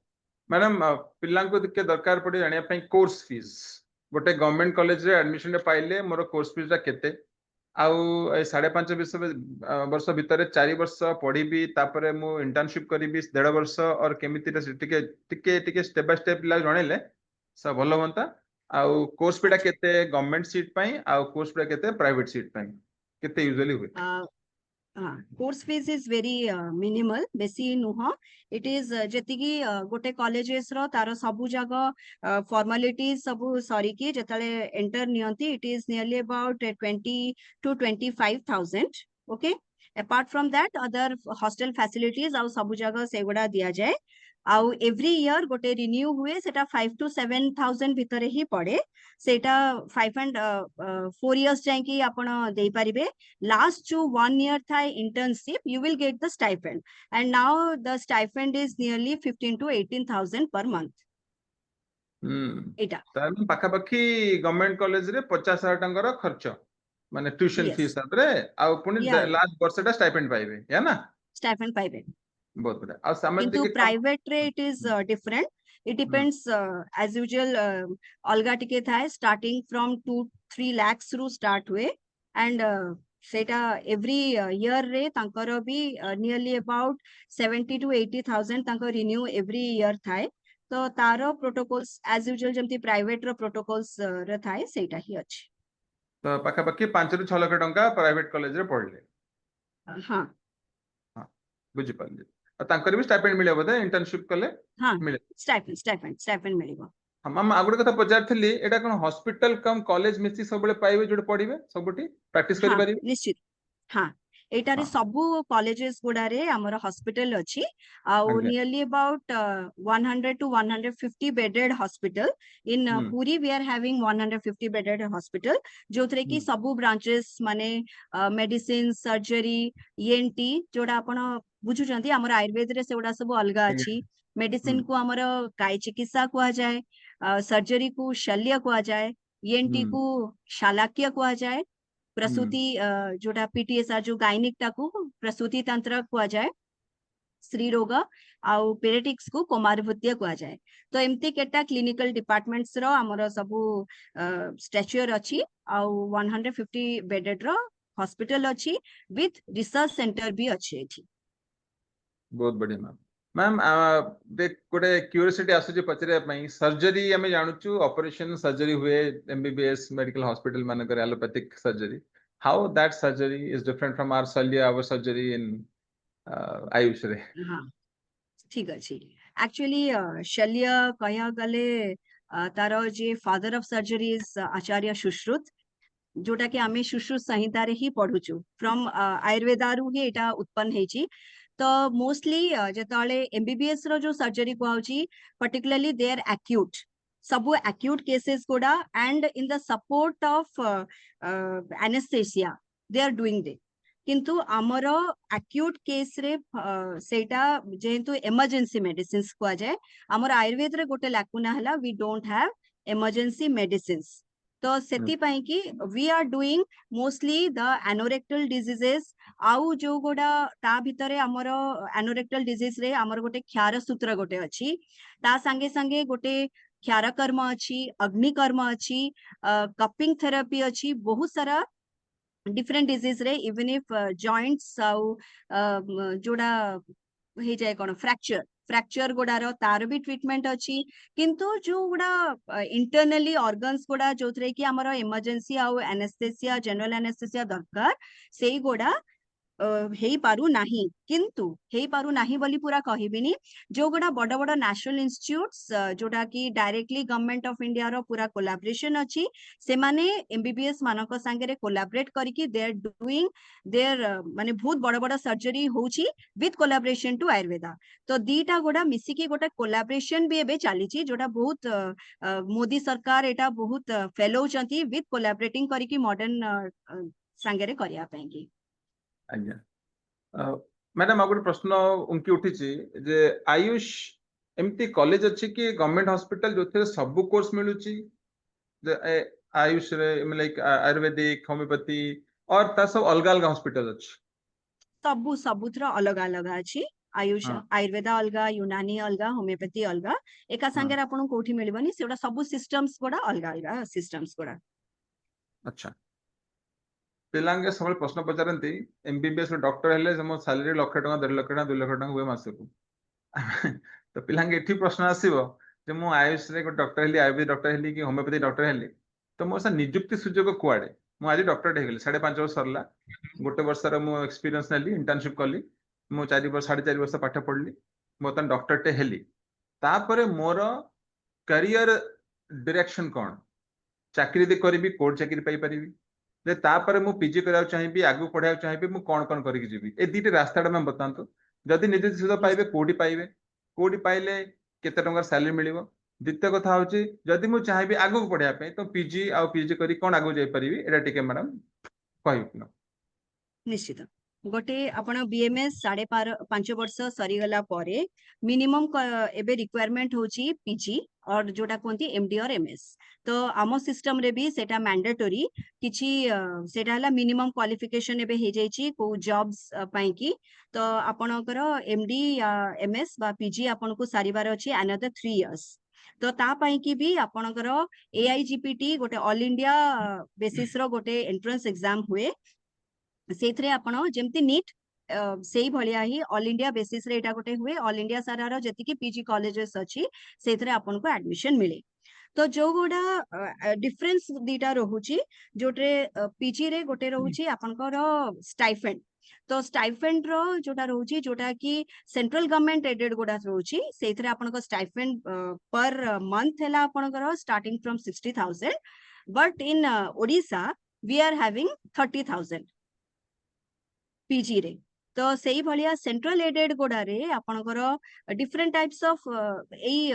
मैडम पिलांको के दरकार पड़े जानिया पई कोर्स फीस गोटे गवर्नमेंट कॉलेज रे एडमिशन रे पाइले मोर कोर्स फीस रा केते आउ 5.5 वर्ष भितर 4 वर्ष पढ़ी तापरे मु इंटर्नशिप करी 1.5 वर्ष और केमिति टिके टिके टिके स्टेप बाय स्टेप ला जणेले सब भलो होंता आउ कोर्स फीटा केते गवर्नमेंट सीट पई आउ कोर्स फीटा केते प्राइवेट सीट पई केते यूजुअली हुए
course fees is very minimal बेसी नुह इट इज जेतिकी गोटे कॉलेजेस रो तारो सबु जगह फॉर्मालिटीज सबु सॉरी की जतले एंटर नियंती it is nearly about 20 to 25,000 okay apart from that other hostel facilities आउ सबु जगह सेगुडा दिया जाए आउ एवरी ईयर गोटे रिन्यू हुए सेटा 5 to 7,000 भितरे ही पड़े सेटा 5 and 4 years जाए कि आपण देई परिबे last to 1 year थाई internship you will get the stipend and now the stipend is nearly 15 to 18,000 per month एटा
तार पाखा पाखी गवर्नमेंट कॉलेज रे 50,000 टंकर खर्च माने ट्यूशन
yes
फीस सादरे आउ पुनी
yeah
लास्ट वर्षटा स्टाइपेंड पाइबे या ना
stipend पाइबे
बहुत बढ़िया और समझ
किंतु
के
प्राइवेट रे it is different it depends as usual अलगा टिके थाए स्टार्टिंग फ्रॉम 2-3 lakhs रु स्टार्ट हुए एंड सेटा एवरी ईयर रे तांकर भी नियरली अबाउट 70 to 80,000 तांकर रिन्यू एवरी ईयर थाए तो तारो प्रोटोकॉल्स एज यूजुअल जमती प्राइवेट रो प्रोटोकॉल्स रे थाए सेटा ही अछि
तो पाखा पाखी 5 ରୁ 6 लाख टंका प्राइवेट कॉलेज रे पढ़ले
हां
हां बुझि पाली और तांकर भी स्टाइपेंड मिले बोधे इंटर्नशिप कले
हां
मिले
स्टाइपेंड मिलिबो
हम आगुडे कथा पचार थली एटा कोन हॉस्पिटल कम कॉलेज मिसी सब बेले पाइबे जोडे पढिबे सबटी प्रैक्टिस करि
हाँ
परिबे
निश्चित हाँ एटारे
हां
सबु कॉलेजेस गुडारे हमर हॉस्पिटल अछि आउ
आज्ञा
nearly about 100 to 150 bedded hospital in
hmm
Puri we are having 150 bedded hospital जोथरे की सबु ब्रांचेस माने मेडिसिन सर्जरी ENT जोडा आपण बुझु जंती हमर आयुर्वेद रे सेउडा सब अलगा
आज्ञा
अछि मेडिसिन
हम्म
को हमर काय चिकित्सा को जाय सर्जरी को शल्य को जाय ENT
हम्म
को शालाक्य को जाय
हम्म
प्रसूति जोटा PTSR जो गायनिक टाकू प्रसूति तंत्र कुआ जाए स्त्री रोग आउ पेरेटिक्स को कोमारभूत्य कुआ जाए तो एमती केटा क्लिनिकल डिपार्टमेंट्स रो हमर सबु स्ट्रक्चर अछि आउ 150 बेडेड रो हॉस्पिटल अछि विथ रिसर्च सेंटर भी अछि एठी
बहुत बढ़िया मैम देख गोटे क्यूरियोसिटी आसुची पचरे पई सर्जरी हमें जानुचु ऑपरेशन सर्जरी हुए MBBS मेडिकल हॉस्पिटल मानकर allopathic surgery how that surgery is different from our शल्य आवर सर्जरी इन आयुष रे
हाँ ठीक अछि एक्चुअली शल्य कहया गले तारो जे father of surgery is Acharya Sushruta जोटा कि आमे सुश्रुत संहिता रे ही पढुचु फ्रॉम आयुर्वेदारु ही एटा उत्पन्न हेची तो मोस्टली जेताले MBBS रो जो सर्जरी को आउची पर्टिकुलरली दे आर एक्यूट सबु एक्यूट केसेस कोडा and in the support of anaesthesia they are doing they किंतु आमर एक्यूट केस रे सेटा जेहेतु इमरजेंसी मेडिसिन्स को जाए आमर आयुर्वेद रे गोटे लाकुना हला we don't have emergency medicines तो सेति पई कि we are doing mostly the anorectal diseases आउ जो गोडा ता भितरे हमर एनोरेक्टल डिजीज रे हमर गोटे क्षार सूत्र गोटे अछि ता संगे संगे गोटे क्षार कर्म अछि अग्नि कर्म अछि कपिंग थेरेपी अछि बहुत सारा different disease रे even if joints आउ जोड़ा हे जाए कोन फ्रैक्चर गुडार तार भी ट्रीटमेंट अच्छी किंतु जो गुड़ा इंटरनली ऑर्गन्स गुड़ा जो थे कि हमर इमरजेंसी आउ एनेस्थेसिया जनरल एनेस्थेसिया दरकार सेई गुड़ा हेई पारु नाही किंतु हेई पारु नाही बोली पूरा कहिबिनी जो गुड़ा बड़ बड़ नेशनल इंस्टीट्यूट्स जोटा कि डायरेक्टली गवर्नमेंट ऑफ इंडिया रो पूरा कोलैबोरेशन अछि से माने एमबीबीएस मानक संगे रे कोलैबोरेट करिकि दे आर डूइंग देयर माने बहुत बड़ बड़ सर्जरी होउची विथ कोलैबोरेशन टू आयुर्वेदा तो दीटा गुड़ा मिसी की गोटे कोलैबोरेशन भी एबे चली जोटा बहुत मोदी सरकार एटा बहुत फेलो चंती विथ कोलैबोरेटिंग करिकि मॉडर्न संगे रे करिया पैंकी
आज्ञा मैडम आ गोटे प्रश्न उनकी उठी जे आयुष एमती कॉलेज अच्छी कि गवर्नमेंट हॉस्पिटल जो सब कोर्स मिलूची आयुष रे लाइक आयुर्वेदिक होम्योपैथी और ता सब अलग अलग हॉस्पिटल अच्छी
सबु सबुथर अलग अलग अछि आयुष
हाँ।
आयुर्वेदा अलगा यूनानी अलगा होमियोपैथी अलगा एका संगे आपन कोठी मिलबनी सेटा सबु सिस्टम्स गोडा अलगा अलगा सिस्टम्स गोडा
अच्छा पिलांगे सब प्रश्न पचारती एमबीबीएस डॉक्टर हेले मो सैलरी लाख टका 1.5 लाख टका 2 लाख टका हुए मासकू तो पिलांगे एठी प्रश्न आसीबो जे मु आयुष रे डॉक्टर हेली आयुर्वेद डॉक्टर हेली कि होमियोपैथी डॉक्टर हेली तो मो सा नियुक्ति सुजोग कुआडे मु आज डॉक्टर हे गेली 5.5 वर्ष सरला गोटे वर्ष रे मु एक्सपीरियंस नेली इंटर्नशिप कली मु 4 वर्ष 4.5 वर्ष पाठ पढली मोतन डॉक्टर टे हेली तापरे मोर करियर डायरेक्शन कोन चाकरी दे करबी कोड चाकरी पाई परिबी जे तापरे मु पीजी करा चाहिबी आगु पढाया चाहिबी मु कोन करिक जीबी ए दीटे रास्ताटा मैं बतांतो जदि निजे सुविधा पाइबे कोडी पाइले केते टंका सैलरी मिलिबो द्वितीय कथा होची जदि मु चाहिबी आगु पढाया पे तो पीजी आ पीजी करी कोन आगु जाई परिबी एटा टिके मैडम कहिबो
निश्चित गोटे आपण बीएमएस 5.5 वर्ष सरी गला परे मिनिमम एबे रिक्वायरमेंट होची पीजी और जोटा कोंती एमडी और एमएस तो आमो सिस्टम रे भी सेटा मैंडेटरी किछि सेटा हला मिनिमम क्वालिफिकेशन एबे हे जाईची को जॉब्स पई की तो आपणकर एमडी या एमएस बा पीजी आपन को सारिबार अछि अनदर 3 इयर्स तो ता पई की भी आपणकर एआईजीपीटी गोटे ऑल इंडिया बेसिस रो गोटे एंट्रेंस एग्जाम हुए सेथरे आपण जेमति नीट सेही भलिया ही ऑल इंडिया बेसिस रे एटा गोटे हुए ऑल इंडिया सारार जति की पीजी कॉलेजेस अछि सेथरे आपण को एडमिशन मिले तो जो गोडा डिफरेंस दीटा रहुची जोटे पीजी रे गोटे रहुची आपनकर स्टाइफेंड तो स्टाइफेंड रो जोटा रहुची जोटा की सेंट्रल गवर्नमेंट एडेड गोडा रहुची सेथरे आपनकर स्टाइफेंड पर मंथ हैला आपनकर starting from 60,000 but in Odisha we are having 30,000 PG रे तो सेही भलिया सेंट्रल एडेड गोडा रे आपनकर डिफरेंट टाइप्स ऑफ एई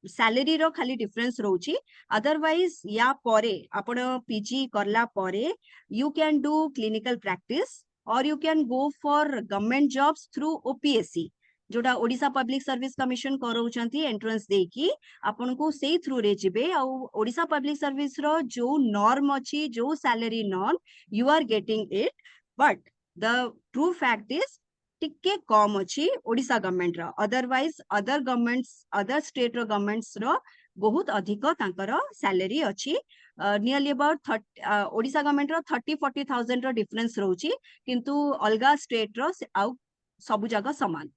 सैलरी रो खाली डिफरेंस रोची अदरवाइज या परे आपण पीजी करला परे you can do clinical practice or you can go for government jobs through OPSC जोटा ओडिशा पब्लिक सर्विस कमिशन करौचंती एंट्रेंस देकी आपन को सेही थ्रू रे जिबे आ ओडिशा पब्लिक सर्विस रो जो नॉर्म अछि जो salary norm you are getting it but the true fact is टिके कम अछि ओडिशा गवर्नमेंट रो otherwise other governments other state रो गवर्नमेंट्स रो बहुत अधिक तांकर सैलरी अछि नियरली अबाउट ओडिशा गवर्नमेंट रो 30-40,000 रो डिफरेंस रहउची किंतु अलगा स्टेट रो आउ सब जगह समान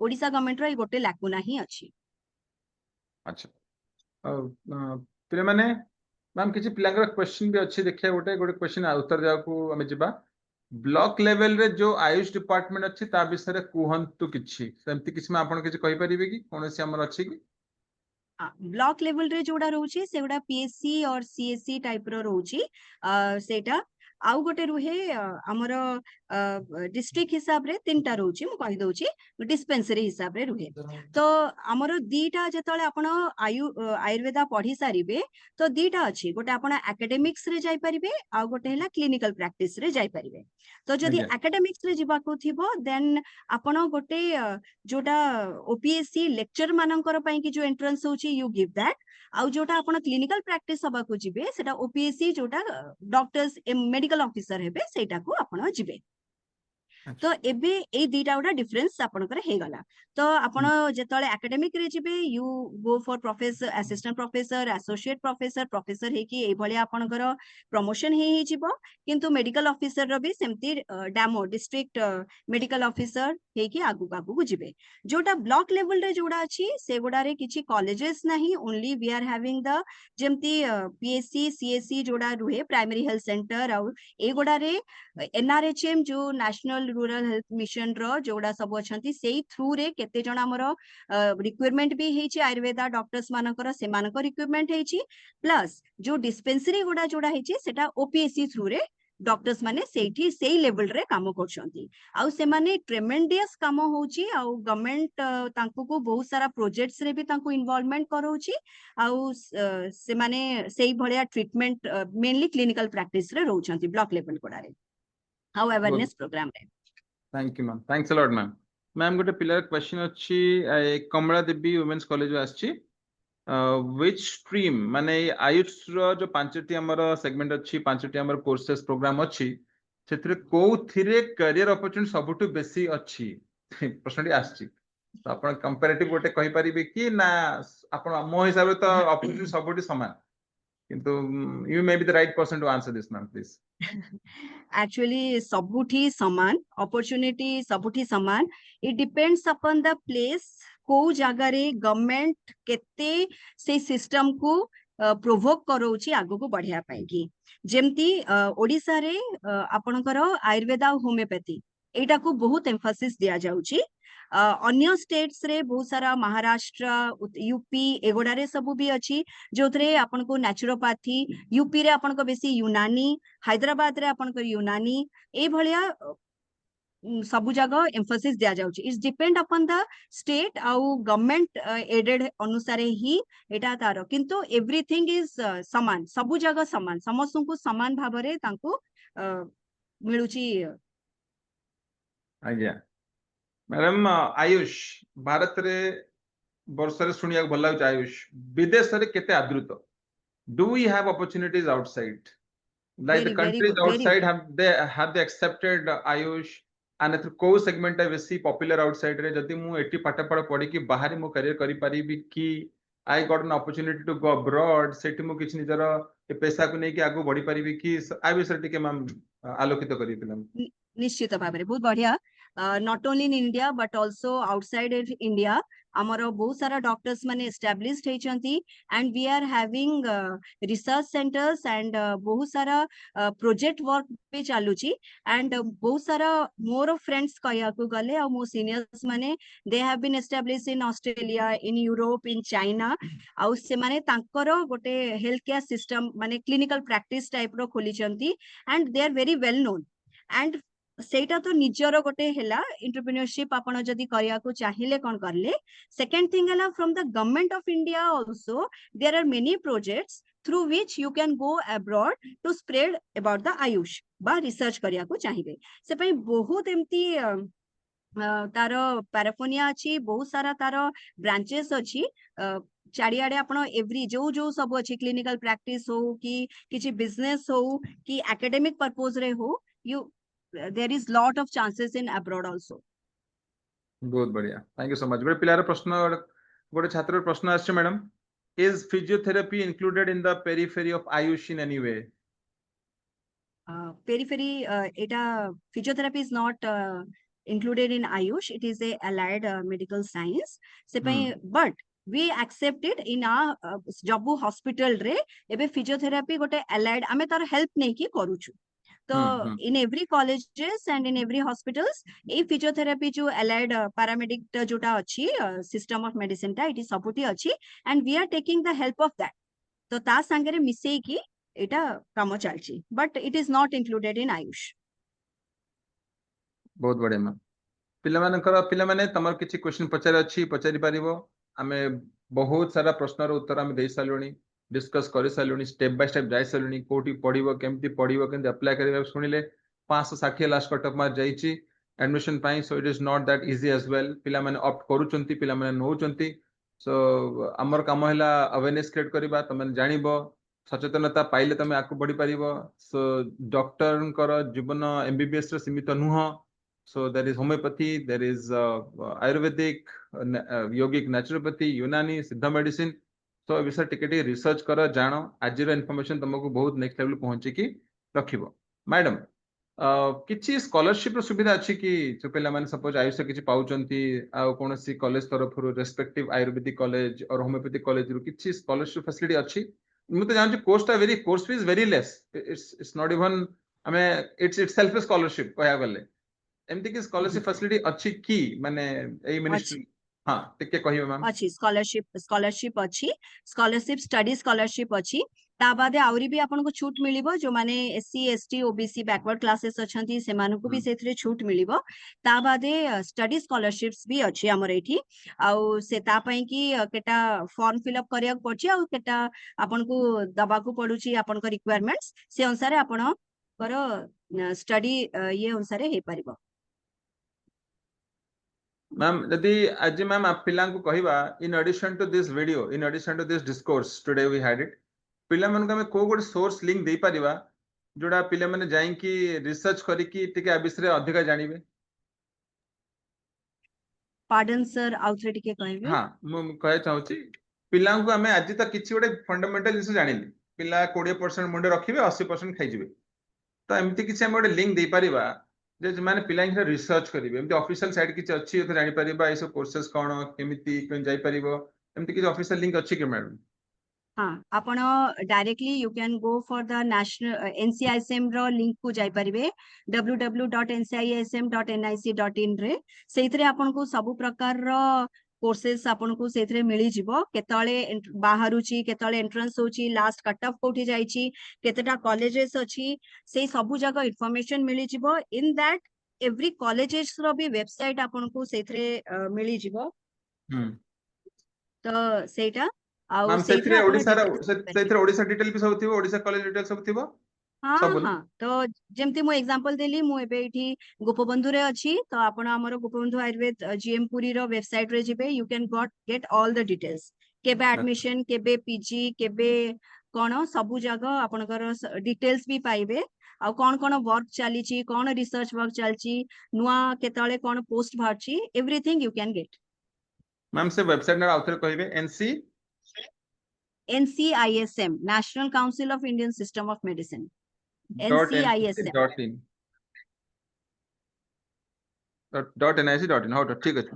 ओडिशा गवर्नमेंट रो ई गोटे लाकुना ही अछि
अच्छा पिले माने मैम किछि पिलांगर क्वेश्चन भी अछि देखिया गोटे क्वेश्चन उत्तर देवा को हमें जिबा ब्लॉक लेवल रे जो आयुष डिपार्टमेंट अच्छी ता विषय रे कुहंतु किछि सेमति किछि में आपण किछि कहि परिबे कि कोनोसी हमर अछि कि
ब्लॉक लेवल रे जोड़ा रहउची सेगुडा पीएससी और सीएससी टाइप रो रहउची सेटा आउ गोटे रुहे हमर डिस्ट्रिक्ट हिसाब रे तीनटा रहउची मु कहि दउची डिस्पेंसरी हिसाब रे रुहे तो हमर दीटा जेतले आपण आयुर्वेदा पढी सारिबे तो दीटा अछि गोटे आपण एकेडमिक्स रे जाई परिबे आ गोटे हला क्लिनिकल प्रैक्टिस रे जाई परिबे तो जदि एकेडमिक्स रे जिबा को थिबो देन आपण गोटे जोटा ओपीएससी लेक्चर मानकर पई कि जो एंट्रेंस होची यू गिव दैट आउ जोटा आपण क्लिनिकल प्रैक्टिस हबा को जिबे सेटा ओपीएससी जोटा डॉक्टर्स मेडिकल ऑफिसर हेबे सेटा को आपण जिबे तो एबे ए दीटा गोटा डिफरेंस आपनकर हे गला तो आपण जेतले एकेडमिक रे जिबे you go for professor assistant professor associate professor हे कि ए भली आपनकर प्रमोशन हे जिवो किंतु मेडिकल ऑफिसर रो भी सेमती डामो डिस्ट्रिक्ट मेडिकल ऑफिसर हे कि आगु आगु जिबे जोटा ब्लॉक लेवल रे जोड़ा अछि से गोडा रे किछि कॉलेजेस नाही only we are having the जेमती पीएससी सीएससी जोड़ा रुहे प्राइमरी हेल्थ सेंटर और ए गोडा रे एनआरएचएम जो नेशनल रूरल हेल्थ मिशन रो जोड़ा सब अछंती सेई थ्रू रे केते जण हमर रिक्वायरमेंट भी हेछि आयुर्वेदा डॉक्टर्स मानकर से मानकर रिक्वायरमेंट हेछि प्लस जो डिस्पेंसरी गोडा जोड़ा हेछि सेटा ओपीएससी थ्रू रे डॉक्टर्स माने सेठी सेई लेवल रे काम करछंती आउ से माने ट्रेमेंडियस काम होछि आउ गवर्नमेंट तांको को बहुत सारा प्रोजेक्ट्स रे भी तांको इन्वॉल्वमेंट करौछि आउ से माने सेई भलिया ट्रीटमेंट मेनली क्लिनिकल प्रैक्टिस रे रहउछंती ब्लॉक लेवल गोडा रे हाउ अवेयरनेस प्रोग्राम रे
thank you ma'am thanks a lot ma'am ma'am गोटे पिलर क्वेश्चन अच्छी कमला देवी वुमेन्स कॉलेज आछि which stream माने आयुष रो जो पांचटी हमर सेगमेंट अच्छी पांचटी हमर कोर्सेस प्रोग्राम अच्छी सेतरे को थिरे करियर अपॉर्चुनिटी सबटु बेसी अच्छी प्रश्नटी आछि तो आपण कंपैरेटिव गोटे कहि परिबे कि ना आपण मो हिसाब रे तो अपॉर्चुनिटी सबटु समान किंतु you may be the right person to answer this ma'am please
actually सबुठी समान अपॉर्चुनिटी सबुठी समान it depends upon the place को जगह रे गवर्नमेंट केते से सिस्टम को प्रोवोक करौछि आगु को बढ़िया पाई कि जेमती ओडिसा रे आपनकर आयुर्वेदा होमियोपैथी एटा को बहुत एम्फासिस दिया जाउछि अन्य स्टेट्स रे बहुत सारा महाराष्ट्र यूपी एगोडा रे सब भी अच्छी जो थे आपन को नेचुरोपैथी यूपी रे आपन को बेसी यूनानी हैदराबाद रे आपन को यूनानी ए भलिया सबु जगह एम्फासिस दिया जाउछि it's depend upon the state आउ गवर्नमेंट एडेड अनुसार ही एटा तारो किंतु एवरीथिंग इज समान सबु जगह समान समस्त को समान भाव रे तांको मिलुछि
आज्ञा मैडम आयुष भारत रे वर्ष रे सुनिया भल लागु आयुष विदेश रे केते आदृत do we have opportunities outside like the
very
countries
good very
outside have they accepted Ayush and एथर को सेगमेंट है बेसी पॉपुलर आउटसाइड रे जदी मु एटी पाठ पढ़ पढ़ी कि बाहर मो करियर करि परिबी कि I got an opportunity to go abroad सेठी मु किछ निजर पैसा को नै कि आगु बढ़ी परिबी कि आई विषय टिके मैम आलोकित करि फिल्म
निश्चित भाव में बहुत बढ़िया not only in India but also outside India आमर बहुत सारा डॉक्टर्स माने एस्टैब्लिश्ड हेचंती and we are having research centres and बहुत सारा प्रोजेक्ट वर्क पे चालुची एंड बहुत सारा मोर फ्रेंड्स कहया को गले और मो सीनियर्स माने they have been established in Australia in Europe in China आउ से माने तांकर गोटे हेल्थ केयर सिस्टम माने क्लिनिकल प्रैक्टिस टाइप रो खोलिचंती and they are very well known and सेटा तो निजर गोटे हेला एंटरप्रेन्योरशिप आपण जदी करिया को चाहिले कोन करले सेकंड थिंग हला from the government of India also there are many projects through which you can go abroad to spread about the Ayush बा रिसर्च करिया को चाहिबे से पई बहुत एम्ति तार पैराफोनिया अछि बहुत सारा तार ब्रांचेस अछि चारियाडे आपण एवरी जो जो सब अछि क्लिनिकल प्रैक्टिस हो कि किछि बिजनेस हो कि एकेडमिक पर्पस रे हो you there is lot of chances in abroad also
बहुत बढ़िया थैंक यू सो मच गोटे पिलार प्रश्न गोटे छात्र प्रश्न आछे madam is physiotherapy included in the periphery of Ayush in any way
periphery eta physiotherapy is not included in ayush it is a allied medical science se pai but we accept it in a jabu hospital रे एबे physiotherapy गोटे allied आमे तार help नै कि करूछु तो in every colleges and in every hospitals ए फिजियोथेरेपी जो एलाइड पैरामेडिक जोटा अछि सिस्टम ऑफ मेडिसिन ता इटी सबुटी अछि and we are taking the help of that तो ता संगे रे मिसै कि एटा काम चलछि but it is not included in Ayush
बहुत बढ़िया मैम पिला माने तमर किछि क्वेश्चन पचार अछि पचारि परिबो आमे बहुत सारा प्रश्नर उत्तर आमे देई सालुनी डिस्कस करि सालुनी स्टेप बाय स्टेप जाई सालुनी कोठी पढिबो केमती अप्लाई करिबा सुनिले 560 लास्ट कट ऑफ मार्क जाईची एडमिशन पाई so it is not that easy as well पिला माने ऑप्ट करूचंती पिला माने नोचंती सो हमर काम हैला अवेयरनेस क्रिएट करबा तमन जानिबो सचेतनता पाइले तमे आकु बढ़ी परिबो सो डॉक्टर कर जीवन एमबीबीएस रे सीमित नुह So there is homeopathy, there is Ayurvedic, yogic naturopathy, Unani, Siddha medicine. So ए विषय टिके रिसर्च कर जान आज इनफॉरमेशन तुमको बहुत नेक्स्ट लेवल पहुंची की रखिबो मैडम किछि स्कॉलरशिप रो सुविधा अछि कि जो पिला माने सपोज आयुष किछि पाउचंती आ कोनोसी कॉलेज तरफ रेस्पेक्टिव आयुर्वेदिक कॉलेज और होमियोपैथिक कॉलेज रो किछि स्कॉलरशिप फैसिलिटी अछि मुते जान course very course fees very less it's not even हमें इट्स इटसेल्फ ए स्कॉलरशिप कहया गले एमती की स्कॉलरशिप फैसिलिटी अछि की माने एई मिनिस्ट्री हां टिके कहियो मैम
अच्छी स्कॉलरशिप अच्छी स्कॉलरशिप स्टडी स्कॉलरशिप अच्छी ता बादे आउरी भी आपन को छूट मिलिबो जो माने SC ST OBC backward classes अछंती से मानु को भी सेथरे छूट मिलिबो ता बादे स्टडी स्कॉलरशिप्स भी अच्छी हमर एठी आउ से ता पई की केटा फॉर्म फिल अप करिया पड़ची आउ केटा आपन को दबा को पडुची आपन को रिक्वायरमेंट्स से अनुसार आपन कर स्टडी ये अनुसार हे परिबो
मैम यदि आज मैम आप पिला को कहिबा in addition to this video in addition to this discourse today we had it पिला मन को हमें को गोटे सोर्स लिंक दे परिबा जोडा पिला माने जाई कि रिसर्च करी कि टिके आ विषय अधिक जानिबे
पार्डन सर आउथरे टिके कहबे
हां मु कहे चाहूची पिला को हमें आज तक किछि गोटे फंडामेंटल जिस जानिली पिला 20% मुंडे रखिबे 80% खाइ जिवे तो एमती किछि हम गोटे लिंक दे परिबा जे माने पिला इन रिसर्च करिवे एमती ऑफिशियल साइट किछि अछि एते जानि परिबा एसो कोर्सेस कोन केमिति कोन जाई परिबो एमती किछि ऑफिशियल लिंक अछि कि मैडम
हाँ आपण directly you can go for the national NCISM रो लिंक को जाई परिबे www.ncism.nic.in रे सेइथरे आपण को सब प्रकार रो कोर्सेस आपण को सेइथरे मिली जिवो केतळे बाहरुची केतळे एंट्रेंस होची लास्ट कट ऑफ कोठी जाईची केतेटा कॉलेजेस अछि से सब जगह इंफॉर्मेशन मिली जिवो इन दैट एवरी कॉलेजेस रो भी वेबसाइट आपण को सेइथरे मिली जिवो तो सेटा
मैम सेथरे ओडिसा डिटेल भी सब थिबो ओडिसा कॉलेज डिटेल सब थिबो
हाँ हाँ तो जेमती मु एग्जांपल देली मु एबे इठी गोपबंधु रे अछि तो आपण हमर गोपबंधु आयुर्वेद जीएम पुरी रो वेबसाइट रे जिबे you can get all the details केबे एडमिशन केबे पीजी केबे कोन सब जगह आपनकर डिटेल्स भी पाइबे आ कोन कोन वर्क चली छी कोन रिसर्च वर्क चलची नुआ केतळे कोन पोस्ट भारची everything you can get
ma'am से वेबसाइट ना आउथर कहिबे
NCISM National Council of Indian System of Medicine NCISM
.nic.in हो ठीक अछि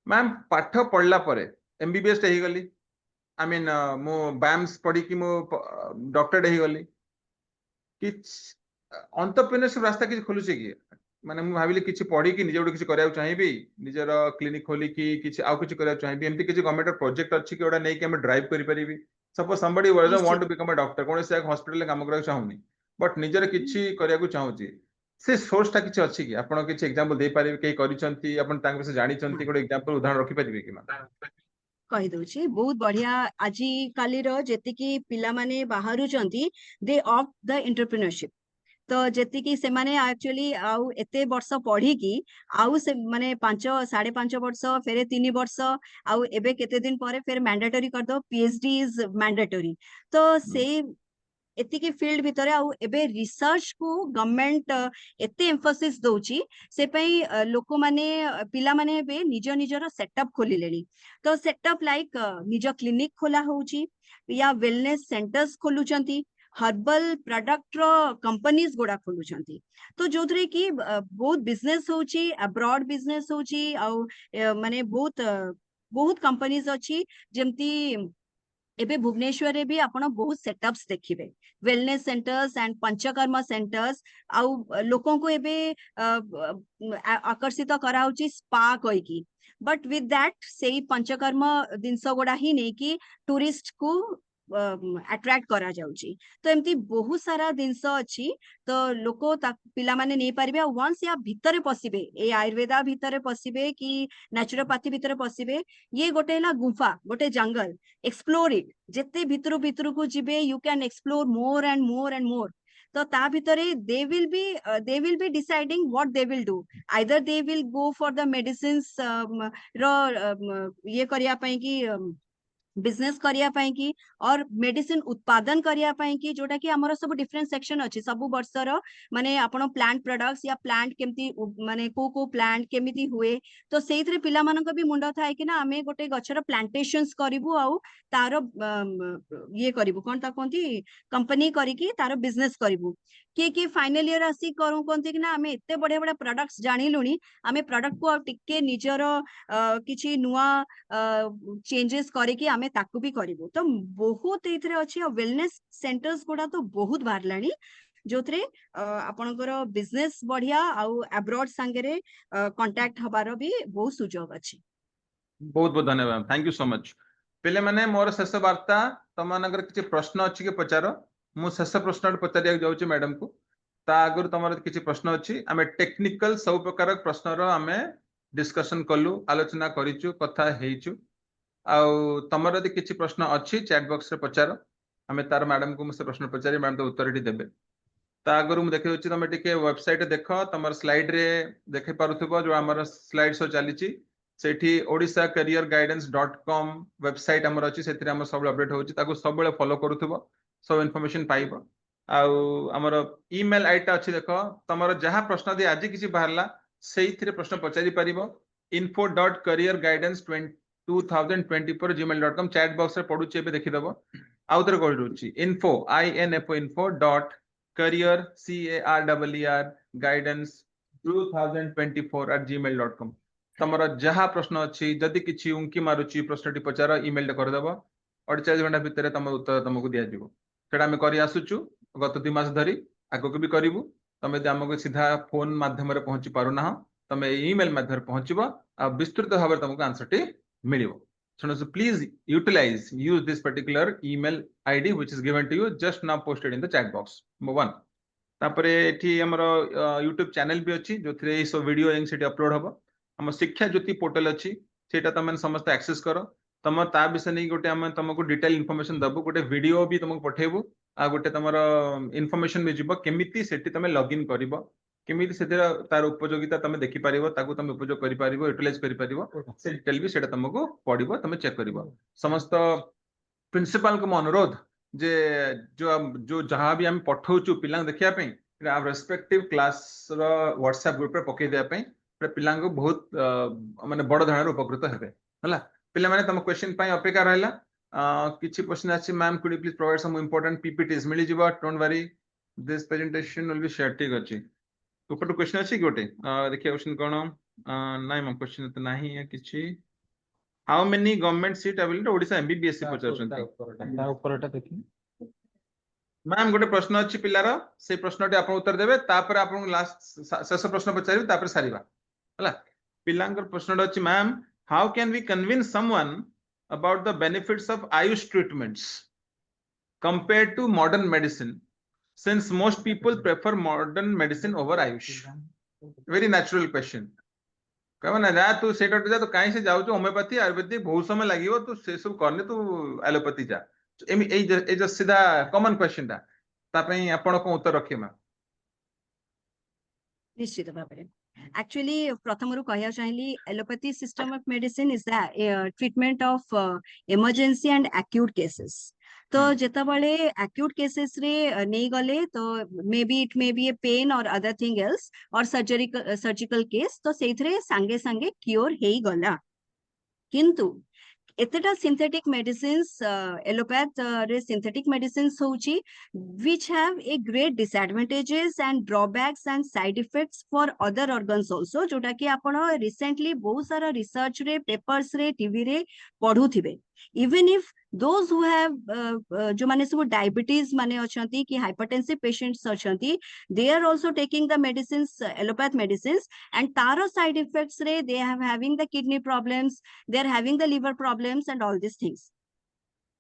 मैम पाठ पढ़ला परे एमबीबीएस टे ही गली आई मीन मो बैम्स पढ़ी कि मो डॉक्टर ही गली कि एंटरप्रेन्योरशिप रास्ता कि खोलु छै कि माने मु भाबिली किछि पढ़ी कि निजे किछि करिया चाहिबी निजर क्लिनिक खोली कि किछि आउ किछि करिया चाहिबी एमती किछि गवर्नमेंट प्रोजेक्ट अछि कि ओडा नै कि हम ड्राइव करि परिबी suppose somebody want to become a doctor कोन से हॉस्पिटल काम करिया चाहुनी बट निजर किछि करिया चाहूची से सोर्स टा किछि अछि कि आपण किछि एग्जांपल दे पारिबे के करिसंती आपण तांग विषय जानि चंती कोड एग्जांपल उदाहरण रखि परिबे कि मा
कहि दउछि बहुत बढ़िया आजि काली रो जेति कि पिला माने Bahru चंती they of the entrepreneurship तो जेति कि से माने एक्चुअली आउ एते वर्ष पढ़ी कि आउ से माने 5.5 वर्ष फेरे 3 वर्ष आउ एबे केते दिन परे फेर मैंडेटरी कर दो पीएचडी इज मैंडेटरी तो से एतिकी फील्ड भितरे आउ एबे रिसर्च को गवर्नमेंट एते एम्फोसिस दोची से पई लोक माने पिला माने बे निज निजर सेटअप खोली लेनी तो सेटअप लाइक निज क्लिनिक खोला होची या वेलनेस सेंटर्स खोलुचंती हर्बल प्रोडक्ट रो कंपनीज गोडा खोलुचंती तो जोथरे की बहुत बिजनेस होची अब्रॉड बिजनेस होची आउ माने बहुत कंपनीज अछि जेमती एबे भुवनेश्वर रे भी आपण बहुत सेटअप्स देखिबे wellness centres and panchakarma centres आउ लोकों को एबे आकर्षित कराउची स्पा कोई की बट विथ दैट सेही पंचकर्म दिनस गोडा ही नै कि टूरिस्ट को अट्रैक्ट करा जाउची तो एमती बहुत सारा दिनस अछि तो लोको पिला माने नै परिबे वंस या भितरे पसिबे ए आयुर्वेदा भितरे पसिबे कि नेचुरोपैथी भितरे पसिबे ये गोटे ला गुफा गोटे जंगल एक्सप्लोर इट जेते भितरु भितरु को जिबे you can explore more and more and more तो ता भितरे they will be deciding what they will do either they will go for the medicines रो ये करिया पई कि बिजनेस करिया पाई की और मेडिसिन उत्पादन करिया पाई की जोटा कि हमर सब डिफरेंट सेक्शन अछि सब वर्षर माने आपण प्लांट प्रोडक्ट्स या प्लांट केमती माने को प्लांट केमिति हुए तो सेइथरे पिला मानक भी मुंड थाए कि ना आमे गोटे गछर प्लांटेशंस करिवु आउ तार ये करिवु कोन ता कोंती कंपनी करिकी तार बिजनेस करिवु कि फाइनल ईयर आसी करू कोंती कि ना आमे एते बढ़िया बढ़िया प्रोडक्ट्स जानिलुनी आमे प्रोडक्ट को टिके निजर किछि नुवा चेंजेस करिकी आमे ताकू भी करिवु तो बहुत एथरे अछि वेलनेस सेंटर्स गुडा तो बहुत बाहरलानी जोथरे आपनकर बिजनेस बढ़िया आउ अब्रॉड संगरे कांटेक्ट हबार भी बहुत सुजोग अछि।
बहुत बहुत धन्यवाद, थैंक यू सो मच। पहले मैंने मोर शेष वार्ता तुम मानकर किसी प्रश्न अच्छी के पचार मु शेष प्रश्न पचारिया जाऊँ मैडम को ता आगर तुम किसी प्रश्न अच्छी आम टेक्निकल सब प्रकार प्रश्न आम डिस्कशन कलु आलोचना करिचु कथा हेइचु आउ तुमर यदि किसी प्रश्न अच्छी चैट बॉक्स रे पचार आम तार मैडम को मुझे प्रश्न पचारि मैडम तो उत्तर देबे ता आगर मुझे देखि तुम टिके वेबसाइट देख तुम स्लाइड रे देखि पारुथबो जो हमर स्लाइड शो चलीची सेठी odishacareerguidance.com वेबसाइट हमर अछि सेतिर हमर सब अपडेट होछि ताको सब बेले फॉलो करूथबो सब इन्फॉर्मेशन पाइबो आउ हमर ईमेल आईडी अछि देखो तमर जहा प्रश्न दे आज किछि बाहरला सेइथिरे प्रश्न पचारि परिबो info.careerguidance2024@gmail.com चैट बॉक्स रे पडुछि एबे देखि दबो आउ तर कहि रुछि info.career guidance2024@gmail.com तमरा जहा प्रश्न अच्छी जदि किछि उंकी मारुची प्रश्नटी पचार ईमेल कर देबो 48 घंटा भितर तम उत्तर तुमको दिया जिवो सेटा हम करि आसुचु गत 2 मास धरी आगो भी करिवु तमे जे हमको सीधा फोन माध्यम रे पहुंची पारु ना तमे ईमेल माध्यम रे पहुंचबो आ विस्तृत भाव तुमको आंसर टी मिलिवो so please utilize use this particular email id which is given to you just now posted in the chat box number 1 तापरे एठी हमरो YouTube चैनल भी अछि जोथरे ई सब वीडियो एंग सेठी अपलोड हबो हम शिक्षा ज्योति पोर्टल अच्छी सेटा तुम समस्त एक्सेस कर तुम ता विषय नहीं गोटे हम तुमको डिटेल इनफॉरमेशन दबु गोटे वीडियो भी तुमको पठेबु आ गोटे तुमर इनफॉरमेशन भी जीवो केमिति सेठी तुम लॉगिन करिवो केमिति सेतिर तार उपयोगिता तुम देखि पारिवो ताकू तुम उपयोग करि पारिवो यूटिलाइज करि पारिवो से डिटेल भी सेटा तुमको पढिवो तुम चेक करिवो समस्त प्रिंसिपल को अनुरोध जे जो जहां भी हम पठौचु पिला देखिया पे रेस्पेक्टिव क्लास रो व्हाट्सएप ग्रुप रे पके दिया पे पिला बहुत माने बड़ धरण उपकृत हेबे हला पिला माने तम क्वेश्चन पाई अपेक्षा रहला किछि क्वेश्चन अछि ma'am could you please provide some important PPTs मिली जिवो don't worry this presentation will be share ठीक अछि ऊपर क्वेश्चन अछि गोटे देखिए क्वेश्चन कोन नाइ म क्वेश्चन त नाही है किछि how many government seat available Odisha MBBS पचारछंती
ता ऊपरटा देखि
मैम गोटे प्रश्न अछि पिलार से प्रश्नटी आपण उत्तर देबे तापर आपण लास्ट शेष प्रश्न पचारिबे तापर सारिबा हला पिलांकर प्रश्न अछि ma'am how can we convince someone about the benefits of Ayush treatments compared to modern medicine since most people prefer modern medicine over Ayush very natural question कहबा ना जा तू सेटा जा तो काहे से जाउ होम्योपैथी आयुर्वेदिक बहुत समय लागिवो तू से सब करने तू एलोपैथी जा ए जो सीधा कॉमन क्वेश्चन ता तापई आपण को उत्तर रखिए मैम
निश्चित भाबरे एक्चुअली प्रथम रु कहया चाहिली allopathy system of medicine is the treatment of emergency and acute cases तो जेतबळे एक्यूट केसेस रे नहीं गले तो may be a pain or other thing else or surgical case तो सेथरे संगे संगे क्योर हेई गला किंतु एतेटा सिंथेटिक मेडिसिन्स एलोपैथ रे सिंथेटिक मेडिसिन्स होची which have a great disadvantages and drawbacks and side effects for other organs also जोटा कि आपण रिसेंटली बहुत सारा रिसर्च रे पेपर्स रे टीवी रे पढु थिबे even if those who have जो माने सब डायबिटीज माने अछंती कि हाइपरटेंसिव पेशेंट्स अछंती they are also taking the medicines allopathic medicines and taro side effects रे they have having the kidney problems they are having the liver problems and all these things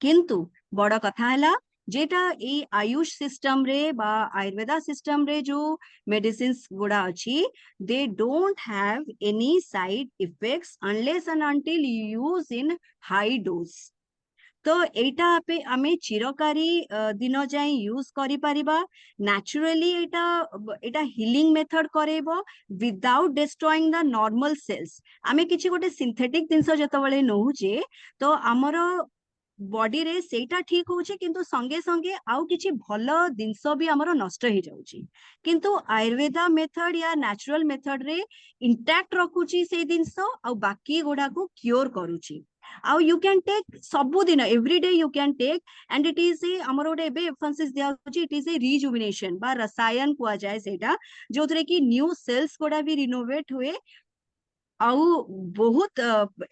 किंतु बड़ कथा हला जेटा ए Ayush system रे बा Ayurveda system रे जो मेडिसिन्स गुडा अछि they don't have any side effects unless and until use in high dose तो एटा पे आमे चिरकारी दिन जाय यूज करि परिबा नेचुरली एटा हीलिंग मेथड करेबो without destroying the normal cells आमे किछि गोटे सिंथेटिक दिनस जतबळे नहु जे तो हमरो बॉडी रे सेटा ठीक होचे किंतु संगे संगे आउ किछि भलो जिंस भी हमरो नष्ट ही जाउची किंतु आयुर्वेदा मेथड या नेचुरल मेथड रे इंटैक्ट रखुची से जिंस आ बाकी गुडा को क्योर करूची आउ यू कैन टेक सबु दिन every day you can take and it is a हमरो गोटे एबे एम्फेसिस दिया होची इट इज ए रिजुविनेशन बा रसायन कुआ जाए सेटा जोथरे कि न्यू सेल्स गुडा भी रिनोवेट हुए आउ बहुत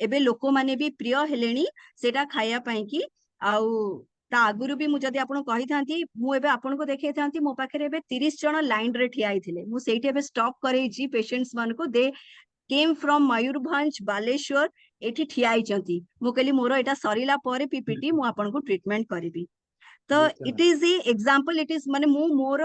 एबे लोक माने भी प्रिय हेलेनी सेटा खाया पाई की आउ ता आगुरु भी मु जदी आपन कहि थांती मु एबे आपन को देखै थांती मो पाखरे एबे 30 जण लाइन रे ठिया आइथिले मु सेठी एबे स्टॉप करै जी पेशेंट्स मान को दे केम फ्रॉम मयूरभंज बालेश्वर एठी ठिया आइचंती मु कहली मोर एटा सरीला परे पीपीटी मु आपन को ट्रीटमेंट करबी तो it is A example it is माने मु मोर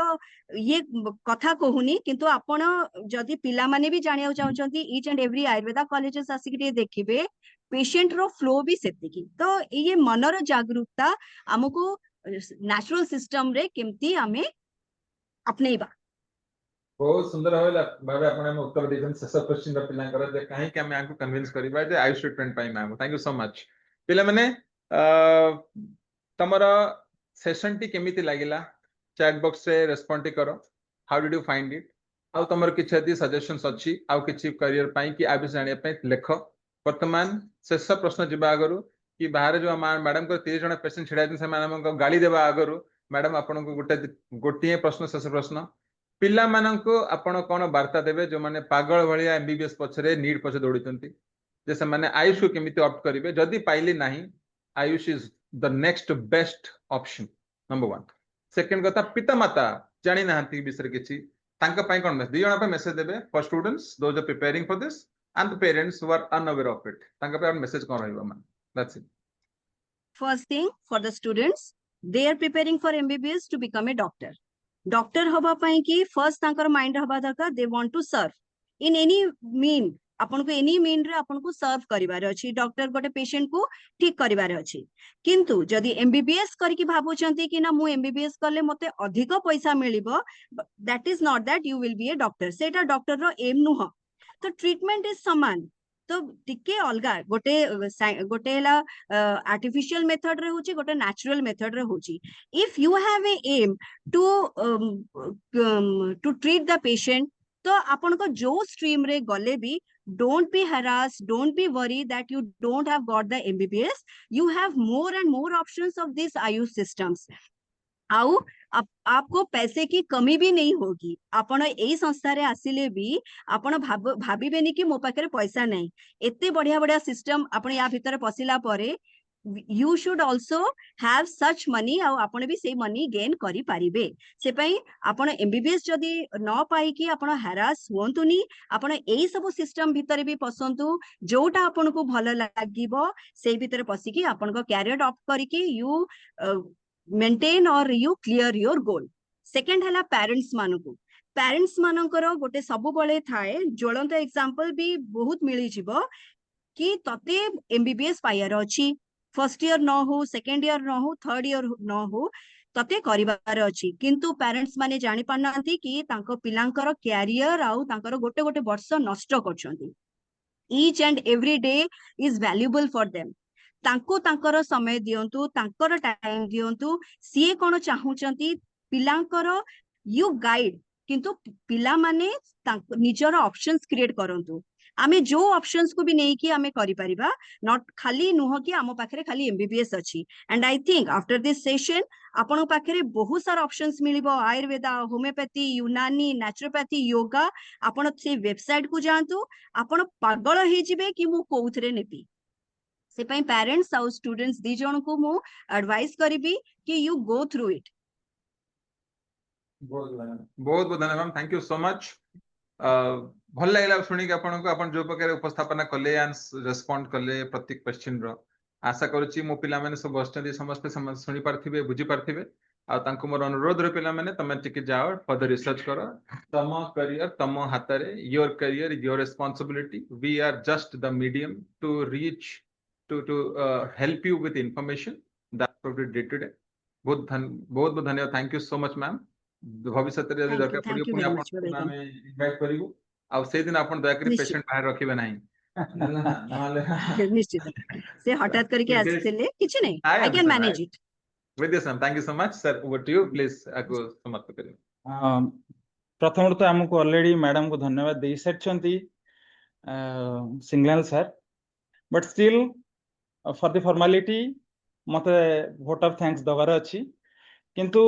ये कथा कहूनी किंतु आपण जदि पिला माने भी जानिया चाहउचंती each and every Ayurveda colleges आसिक टे देखिबे पेशेंट रो फ्लो भी सेतिकी तो ये मनर जागरूकता हमको नेचुरल सिस्टम रे केमती हमें अपनेबा
बहुत सुंदर भावे आपण उत्तर देछन शेष क्वेश्चन द पिला कर जे काहे कि हम आको कन्विंस करबा जे आयुष ट्रीटमेंट पाई ma'am thank you so much पिला माने तमरा सेशन टी केमिति लागिला चैट बॉक्स से रेस्पोंड करो how did you find it आउ तमर किछ यदि सजेशंस अछि आउ किछ करियर पाई कि आ विषय जानिया पाई लेख वर्तमान शेष प्रश्न जिबा आगरु कि बाहर जो मैडम को 30 जण पेशेंट छिडा दिन से मैडम गाली देबा आगरु मैडम आपन को गोटे प्रश्न शेष प्रश्न पिला माननको आपण कोन वार्ता देबे जो माने पागल भलिया एमबीबीएस पछरे नीट पछ दौड़ितंती जे से माने आयुष को केमिति ऑप्ट करिवे जदी पाइली नाही Ayush is the next best option number 1 second कथा पिता माता जानि नाहंती विषय किछि तांका पई कोन दि जणा पे मेसेज देबे for students those are preparing for this and the parents who are unaware of it तांका पे मेसेज कोन रहइबो मान that's it
first thing for the students they are preparing for MBBS to become a doctor हवा पाई की first तांकर mind हवा दरकार they want to serve in any mean आपन को एनी मीन रे आपन को सर्व करिवार अछि डॉक्टर गोटे पेशेंट को ठीक करिवार अछि किंतु जदी एमबीबीएस करके भाबुचंती कि ना मु एमबीबीएस करले मते अधिक पैसा मिलिबो that is not that you will be a doctor सेटा डॉक्टर रो एम नुह तो ट्रीटमेंट इज समान तो टिके अलगा गोटे गोटेला आर्टिफिशियल मेथड रे होची गोटे नेचुरल मेथड रे होची if you have a aim to treat the patient तो आपन को जो स्ट्रीम रे गले भी don't be harassed, don't be worried that you don't have got the MBBS. You have more and more options of these Ayush systems. आउ आपको पैसे की कमी भी नहीं होगी आपण एई संस्था रे आसिले भी आपण भाबिबेनी कि मो पाखरे पैसा नहीं एते बढ़िया बढ़िया सिस्टम आपण या भीतर पसिला परे you should also have such money आउ आपण भी से मनी गेन करि पारिबे से पई आपण एमबीबीएस जदी न पाई कि आपण हैरास होंतुनी आपण एई सब सिस्टम भीतर भी पसंतु जोटा आपण को भलो लागिबो से भीतर पसी कि आपण को कैरियर ऑप्ट करि कि यू मेंटेन और you clear your goal second हला पेरेंट्स मानकर गोटे सब बळे थाए ज्वलंत एग्जांपल भी बहुत मिली जिवो कि तते एमबीबीएस पायर अछि फर्स्ट ईयर न हो सेकेंड ईयर न हो थर्ड ईयर न हो तते करिवार अछि किंतु पेरेंट्स माने जानि पानांती कि तांको पिलांकर कैरियर आउ तांकर गोटे गोटे वर्ष नष्ट करछंती each and every day is valuable for them तांको तांकर समय दियंतु तांकर टाइम दियंतु सिए कोन चाहुचंती पिलांकर यू गाइड किंतु पिला माने निजर ऑप्शंस क्रिएट करंतु आमे जो ऑप्शंस को भी नहीं कि आमे करि परिबा नॉट खाली नुह कि आमो पाखरे खाली एमबीबीएस अछि and I think after this session आपण पाखरे बहुत सारा ऑप्शंस मिलिबो आयुर्वेदा होमियोपैथी यूनानी नेचुरोपैथी योगा आपण से वेबसाइट को जानतु आपण पागल हे जिवे कि मु कोउथरे नेपी से पई पेरेंट्स और स्टूडेंट्स दी जण को मु एडवाइस करिबी कि यू गो थ्रू इट
बहुत धन्यवाद थैंक यू सो मच भल लागला सुनी आपन को आपन जो प्रकार उपस्थापना कले एंड रेस्पोंड कले प्रत्येक क्वेश्चन रो आशा करूची मो पिला माने सब बसते समस्त सुनी पारथिबे बुझी पारथिबे आ तांको मोर अनुरोध रे पिला माने तमे टिके जाओ फर्दर रिसर्च करो तम करियर तम हातरे your career your responsibility we are just the medium to reach to help you with information that we did today बहुत धन्यवाद thank you so much ma'am भविष्य रे यदि दरकार पड़ियो पुनी आपन इनवाइट करिवु आ से दिन आपन दया करी पेशेंट बाहर रखिबे नाही
ନିଶ୍ଚିତ ସେ ହଠାତ୍ କରିକି
With this,
ଆସିଥିଲେ କିଛି ନାହିଁ
I
I can
understand.
manage it.
With this, ma'am, thank you so much, sir. Over to you, please. आगो समाप्त करिए.
प्रथम तो आमको ऑलरेडी मैडम को धन्यवाद दे सारी Singlal sir but still for the formality मते वोट ऑफ थैंक्स दबार अच्छी किंतु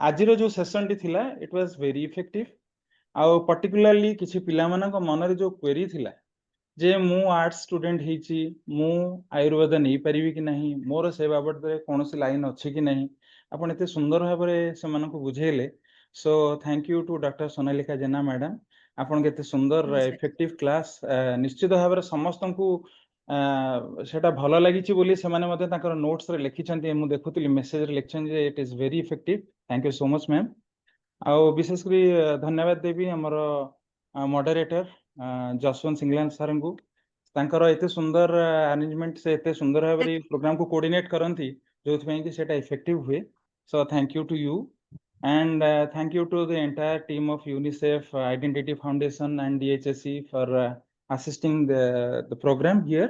आज जो सेशन टी थिला इट वाज वेरी इफेक्टिव आउ पर्टिकुलरली किसी पिला मानक मन जो क्वेरी थिला जे मु आर्ट्स स्टूडेंट हेची मु आयुर्वेद नहीं पारिबी कि नहीं मोर से बाबत कौन सी लाइन अच्छी कि नहीं आपण एते सुंदर भाव से मानक बुझेले so thank you to doctor Sonalika Jena madam आपण केते सुंदर
Yes, sir.
इफेक्टिव क्लास निश्चित भाव समस्त को सेटा भल लगी बोली से माने मते ताकर नोट्स रे लिखिछन्ती मु देखुतली मेसेज रे लिखछन जे it is very effective thank you so much ma'am आउ विशेष करी धन्यवाद देवी हमर मॉडरेटर जसवंत सिंगलाल सर को तांकर एते सुंदर अरेंजमेंट से एते सुंदर भाबरे प्रोग्राम को कोऑर्डिनेट करंती जोथ पई कि सेटा इफेक्टिव हुए so thank you to you and thank you to the entire team of UNICEF Identity Foundation and DHSE for assisting the program here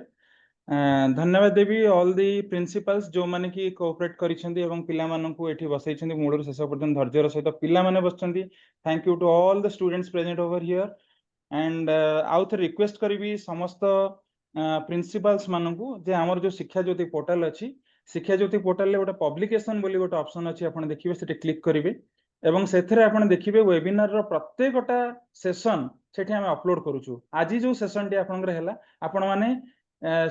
धन्यवाद देवी ऑल दी प्रिंसिपल्स जो माने की कोऑपरेट करिसेंती एवं पिला मानन को एठी बसैछंती मूळर शेष पर्यंत धैर्यर सहित पिला माने बसछंती thank you to all the students present over here and आउथ रिक्वेस्ट करिवि समस्त प्रिंसिपल्स मानन को जे हमर जो शिक्षा ज्योति पोर्टल अछि शिक्षा ज्योति पोर्टल ले गोटे पब्लिकेशन बोली गोटे ऑप्शन अछि आपण देखिबे सेटे क्लिक करिवे एवं सेथरे आपण देखिबे वेबिनार रो प्रत्येकटा सेशन सेठी हम अपलोड करूछु आज जो सेशन टी आपनकर हैला आपण माने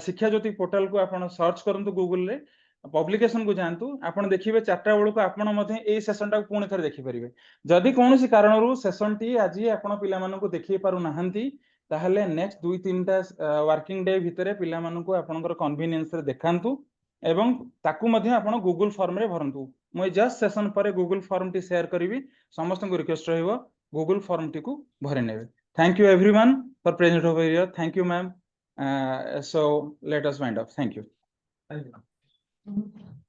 शिक्षा ज्योति पोर्टल को आपण सर्च करंतु गूगल रे पब्लिकेशन को जानतु आपण देखिबे 4टा बेलू को आपण मध्ये ए सेशन टा पुणी थरे देखि परिबे जदि कोनोसी कारणरू सेशन टी आज आपण पिला मानन को देखि पारु नाहंती ताहले नेक्स्ट 2-3टा वर्किंग डे भितरे पिला मानन को आपनकर कन्वीनियंस रे देखांतु एवं ताकू मध्ये आपण गूगल फॉर्म रे भरंतु মই जस्ट सेशन पर गूगल फॉर्म टी शेयर करिवि समस्त को रिक्वेस्ट रहइबो गूगल फॉर्म टी को भरे नेबे thank you everyone for present over here thank you ma'am so let us wind up thank you
Thank you.